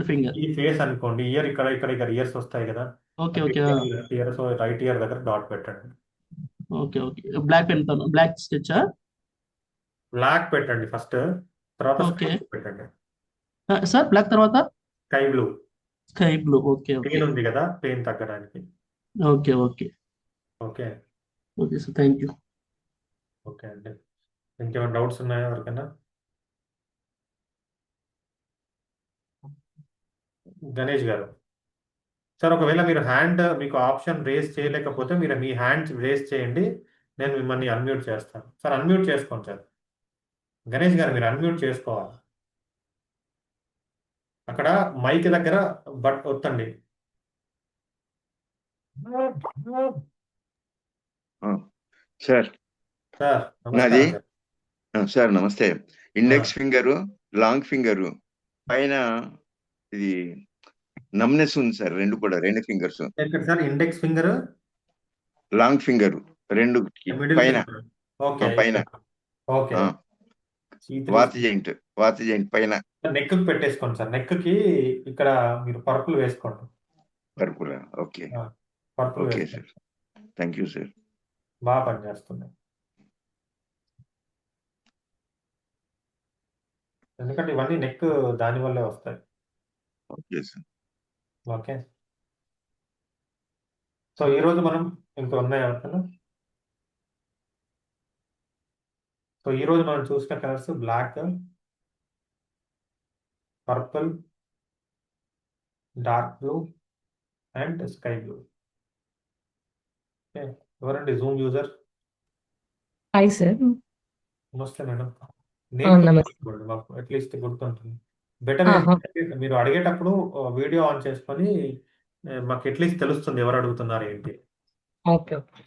finger. ఈ ఫేస్ అనుకోండి, ఇయర్ ఇక్కడ ఇక్కడ ఇక్కడ ఇయర్స్ వస్తాయి కదా. Okay okay left ear, so right ear దగ్గర డాట్ పెట్టండి. Okay okay. Black pen, black sketch. Black పెట్టండి ఫస్ట్, తర్వాత ఓకే పెట్టండి సార్. బ్లాక్ తర్వాత sky blue. Okay okay. Pain ఉంది కదా, పెయిన్ తగ్గడానికి. Okay okay okay okay sir, thank you. Okay అండి, ఇంకేమైనా డౌట్స్ ఉన్నాయా ఎవరికైనా? గణేష్ గారు. సార్ ఒకవేళ మీరు హ్యాండ్, మీకు ఆప్షన్ రేస్ చేయలేకపోతే మీరు మీ హ్యాండ్ రేస్ చేయండి, నేను మిమ్మల్ని అన్మ్యూట్ చేస్తాను. సార్ అన్మ్యూట్ చేసుకోండి సార్. గణేష్ గారు మీరు అన్మ్యూట్ చేసుకోవాలి. అక్కడ మైక్ దగ్గర ఒత్తండి. సార్ సార్ నాది నమస్కారం సార్. సార్ నమస్తే. ఇండెక్స్ ఫింగరు, లాంగ్ ఫింగరు పైన ఇది నమ్నెస్ ఉంది సార్, రెండు ఫింగర్స్. ఎక్కడ sir? Index finger, long finger రెండు మిడిల్ పైన ఫింగర్. ఓకే పైన ఓకే. వాతి జాయింట్ పైన నెక్ పెట్టేసుకోండి సార్. నెక్ కి ఇక్కడ మీరు పర్పుల్ వేసుకోండి. పర్పుల్. ఓకే పర్పుల్ ఓకే వేసుకోండి. Sir, thank you sir. బాగా పనిచేస్తుంది, ఎందుకంటే ఇవన్నీ నెక్ దాని వల్లే వస్తాయి. Okay sir. ఓకే, సో ఈరోజు మనం ఇంకా ఉన్నాయి ఎవరికైనా? సో ఈరోజు మనం చూసిన colours black, purple, dark blue and sky blue. Okay. ఎవరండి జూమ్ యూజర్? Hi sir. నమస్తే మేడం. నేను నమస్తే. కూడా మాకు అట్లీస్ట్ గుర్తుంటుంది. బెటర్ ఆహా. ఏంటంటే మీరు అడిగేటప్పుడు వీడియో ఆన్ చేసుకొని మాకు అట్లీస్ట్ తెలుస్తుంది ఎవరు అడుగుతున్నారు ఏంటి. Okay okay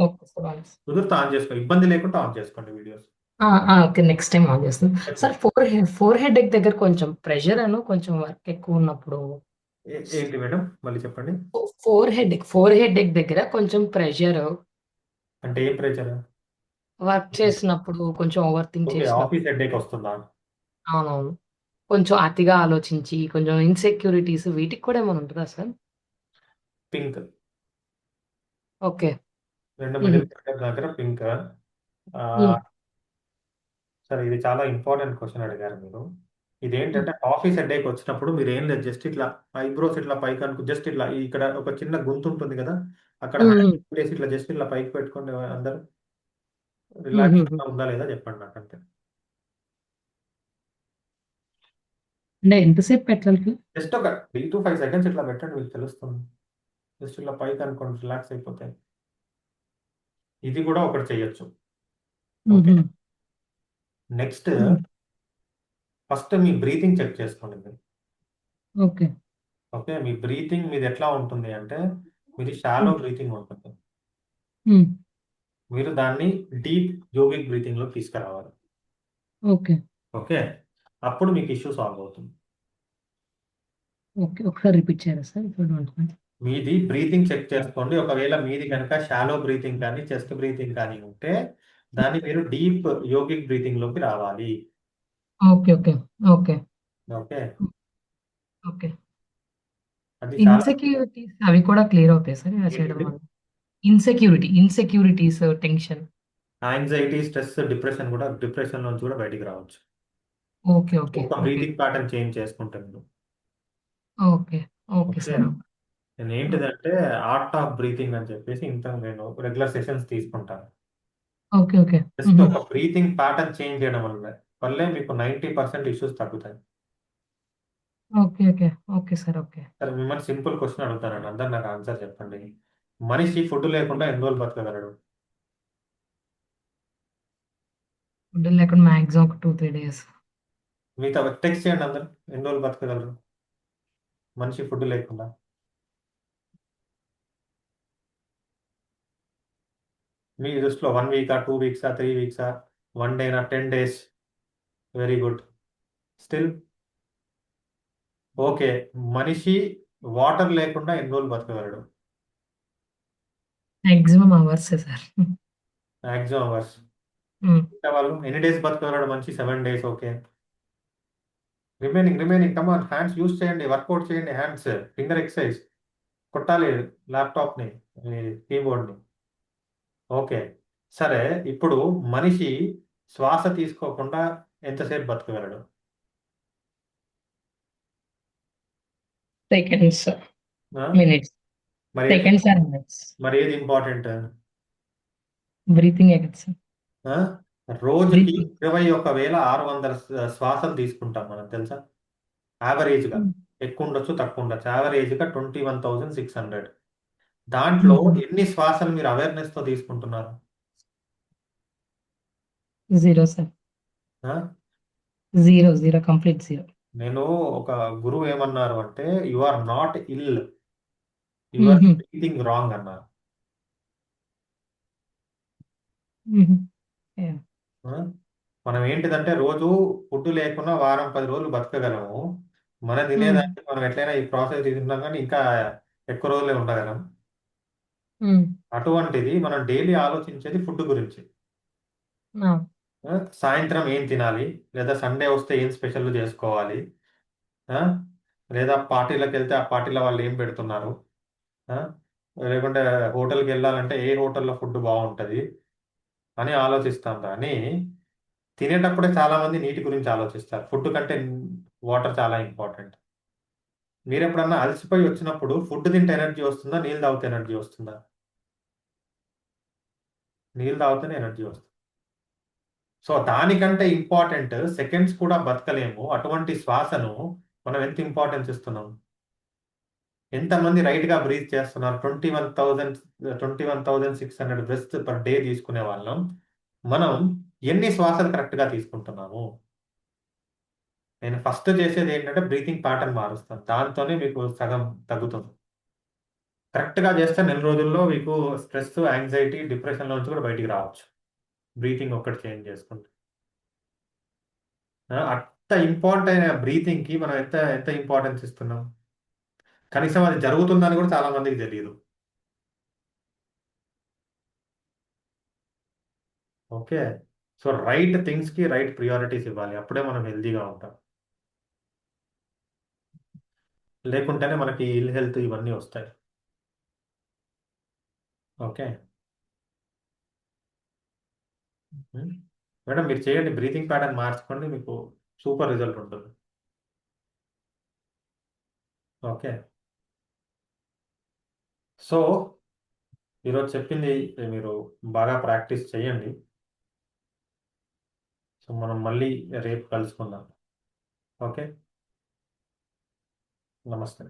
okay sir. కుదిరితే ఆన్ చేసుకోండి, ఇబ్బంది లేకుండా ఆన్ చేసుకోండి videos. Okay, next time on చేస్తాను సార్. ఫోర్ హెడ్ దగ్గర కొంచెం ప్రెషర్ కొంచెం వర్క్ ఎక్కువ ఉన్నప్పుడు ఏంటి మేడం మళ్ళీ చెప్పండి. ఫోర్ హెడ్ దగ్గర కొంచెం ప్రెషర్ అంటే ఏం ప్రెషర్? వర్క్ చేసినప్పుడు కొంచెం ఓవర్ థింక్ ఓకే, చేసినప్పుడు. ఆఫీస్ హెడేక్ వస్తుందా? అవునవును, కొంచెం అతిగా ఆలోచించి కొంచెం ఇన్సెక్యూరిటీస్ వీటికి కూడా ఏమైనా ఉంటుందా సార్? Pink, okay. రెండు మిడిల్ ఫింగర్ దగ్గర పింక్. సరే, ఇది చాలా ఇంపార్టెంట్ క్వశ్చన్ అడిగారు మీరు. ఇదేంటంటే ఆఫీస్ హెడేక్ వచ్చినప్పుడు మీరు ఏం లేదు, జస్ట్ ఇట్లా ఐబ్రోస్ ఇట్లా పైకి జస్ట్ ఇట్లా ఇక్కడ ఒక చిన్న గుంత ఉంటుంది కదా, అక్కడ హ్యాండ్ ప్లేస్ ఇట్లా జస్ట్ ఇట్లా పైకి పెట్టుకోండి. అందరూ రిలాక్స్ ఉందా లేదా చెప్పండి నాకు అంతే. అంటే ఎంతసేపు పెట్టాలి? జస్ట్ ఒక 3 to 5 seconds ఇట్లా పెట్టండి, మీకు తెలుస్తుంది. జస్ట్ ఇట్లా పైకి అనుకోండి, రిలాక్స్ అయిపోతాయి. ఇది కూడా ఒకటి చేయొచ్చు. ఓకే, నెక్స్ట్ ఫస్ట్ మీ బ్రీతింగ్ చెక్ చేసుకోండి మీరు. ఓకే. ఓకే, మీ బ్రీతింగ్ మీది ఎట్లా ఉంటుంది అంటే మీది షాలో బ్రీతింగ్ ఉంటుంది. మీరు దాన్ని డీప్ యోగిక్ బ్రీతింగ్ లో తీసుకురావాలి. ఓకే. ఓకే, అప్పుడు మీకు ఇష్యూ సాల్వ్ అవుతుంది. ఓకే, ఒకసారి రిపీట్ చేయరా సార్? ఇప్పుడు మీది బ్రీతింగ్ చెక్ చేసుకోండి. ఒకవేళ మీది కనుక షాలో బ్రీతింగ్ కానీ చెస్ట్ బ్రీతింగ్ కానీ ఉంటే దాన్ని మీరు డీప్ యోగిక్ బ్రీతింగ్ లోకి రావాలి. Okay okay okay okay, okay. అది చాలా ఇన్సెక్యూరిటీస్ అవి కూడా క్లియర్ అవుతాయి సార్ ఇలా చేయడం వల్ల? Insecurities, tension. Anxiety, stress, depression నుంచి కూడా బయటికి రావచ్చు. ఓకే ఓకే ఒక ఓకే బ్రీతింగ్ ప్యాటర్న్ చేంజ్ చేసుకుంటాను. Okay okay sir. నేను ఏంటిదంటే ఆర్ట్ ఆఫ్ బ్రీతింగ్ అని చెప్పేసి ఇంత నేను రెగ్యులర్ సెషన్స్ తీసుకుంటాను. ఓకే ఓకే జస్ట్ ఒక బ్రీతింగ్ ప్యాటర్న్ చేంజ్ చేయడం వల్లే మీకు 90% ఇష్యూస్ తగ్గుతాయి. Okay okay okay sir. Okay. సరే, మిమ్మల్ని సింపుల్ క్వశ్చన్ అడుగుతానండి, అందరు నాకు ఆన్సర్ చెప్పండి. మనిషి ఫుడ్ లేకుండా ఎన్ని రోజులు బతకగలడు? ఫుడ్ లేకుండా మ్యాక్సిమం ఒక 2-3 days. మీతో టెక్స్ట్ చేయండి అందరు, ఎన్ని రోజులు బతకగలరు మనిషి ఫుడ్ లేకుండా? మీ దృష్టిలో 1 week, 2 weeks, 3 weeks, 1 day, 10 days? Very good. Still okay, మనిషి వాటర్ లేకుండా ఎన్ని రోజులు బతకగలడు? Maximum hours sir. Maximum hours. వాళ్ళు ఎన్ని డేస్ బతకగలడు మనిషి? 7 days. ఓకే, రిమైనింగ్ కమాన్, హ్యాండ్స్ యూస్ చేయండి, వర్కౌట్ చేయండి, హ్యాండ్స్ ఫింగర్ ఎక్సర్సైజ్ కొట్టాలి ల్యాప్టాప్ని, కీబోర్డ్ని. ఓకే, సరే, ఇప్పుడు మనిషి శ్వాస తీసుకోకుండా ఎంతసేపు బతకగలడు? సెకండ్స్, ఆ? మినిట్స్. మరి సెకండ్స్ ఆర్ మినిట్స్. మరి ఏది ఇంపార్టెంట్? Breathing sir. రోజుకి 21,600 శ్వాసలు తీసుకుంటాం మనం, తెలుసా? యావరేజ్ గా ఎక్కువ ఉండొచ్చు, తక్కువ ఉండొచ్చు. యావరేజ్ గా 21,600. దాంట్లో ఎన్ని శ్వాసలు మీరు అవేర్నెస్ తో తీసుకుంటున్నారు? 0 సార్. ఆ? 0 కంప్లీట్ 0. నేను ఒక గురువు ఏమన్నారు అంటే you are not ill, you are breathing wrong అన్నారు. ఆ? మనం ఏంటిదంటే రోజు ఫుడ్ లేకుండా వారం 10 రోజులు బతకగలము. మనం తినేదానికి మనం ఎట్లయినా ఈ ప్రాసెస్ తీసుకుంటాం కానీ ఇంకా ఎక్కువ రోజులే ఉండగలం. అటువంటిది మనం డైలీ ఆలోచించేది ఫుడ్ గురించి. సాయంత్రం ఏం తినాలి, లేదా సండే వస్తే ఏం స్పెషల్ చేసుకోవాలి, లేదా పార్టీలకు వెళ్తే ఆ పార్టీలో వాళ్ళు ఏం పెడుతున్నారు, లేకుంటే హోటల్కి వెళ్ళాలంటే ఏ హోటల్లో ఫుడ్ బాగుంటుంది అని ఆలోచిస్తాం. కానీ తినేటప్పుడే చాలా మంది నీటి గురించి ఆలోచిస్తారు. ఫుడ్ కంటే వాటర్ చాలా ఇంపార్టెంట్. మీరు ఎప్పుడన్నా అలసిపోయి వచ్చినప్పుడు ఫుడ్ తింటే ఎనర్జీ వస్తుందా, నీళ్ళు తాగితే ఎనర్జీ వస్తుందా? నీళ్ళు తాగితేనే ఎనర్జీ వస్తుంది. సో దానికంటే ఇంపార్టెంట్ సెకండ్స్ కూడా బతకలేము. అటువంటి శ్వాసను మనం ఎంత ఇంపార్టెన్స్ ఇస్తున్నాం? ఎంతమంది రైట్గా బ్రీత్ చేస్తున్నారు? 21,600 బ్రెత్స్ పర్ డే తీసుకునే వాళ్ళం. మనం ఎన్ని శ్వాసలు కరెక్ట్గా తీసుకుంటున్నాము? నేను ఫస్ట్ చేసేది ఏంటంటే బ్రీతింగ్ ప్యాటర్న్ మారుస్తాను. దాంతోనే మీకు సగం తగ్గుతుంది. కరెక్ట్గా చేస్తే 4 రోజుల్లో మీకు స్ట్రెస్, యాంగ్జైటీ, డిప్రెషన్లో నుంచి కూడా బయటికి రావచ్చు. బ్రీతింగ్ ఒక్కటి చేంజ్ చేసుకుంటే. అంత ఇంపార్టెంట్ అయిన బ్రీతింగ్కి మనం ఎంత ఎంత ఇంపార్టెన్స్ ఇస్తున్నాం? కనీసం అది జరుగుతుందని కూడా చాలా మందికి తెలియదు. ఓకే. సో రైట్ థింగ్స్కి రైట్ ప్రియారిటీస్ ఇవ్వాలి. అప్పుడే మనం హెల్తీగా ఉంటాం. లేకుంటేనే మనకి ఇల్ హెల్త్ ఇవన్నీ వస్తాయి. ఓకే. మేడం మీరు చేయండి, బ్రీతింగ్ ప్యాటర్న్ మార్చుకోండి, మీకు సూపర్ రిజల్ట్ ఉంటుంది. ఓకే. సో ఈరోజు చెప్పింది మీరు బాగా ప్రాక్టీస్ చేయండి. సో మనం మళ్ళీ రేపు కలుసుకుందాం. ఓకే. నమస్తే.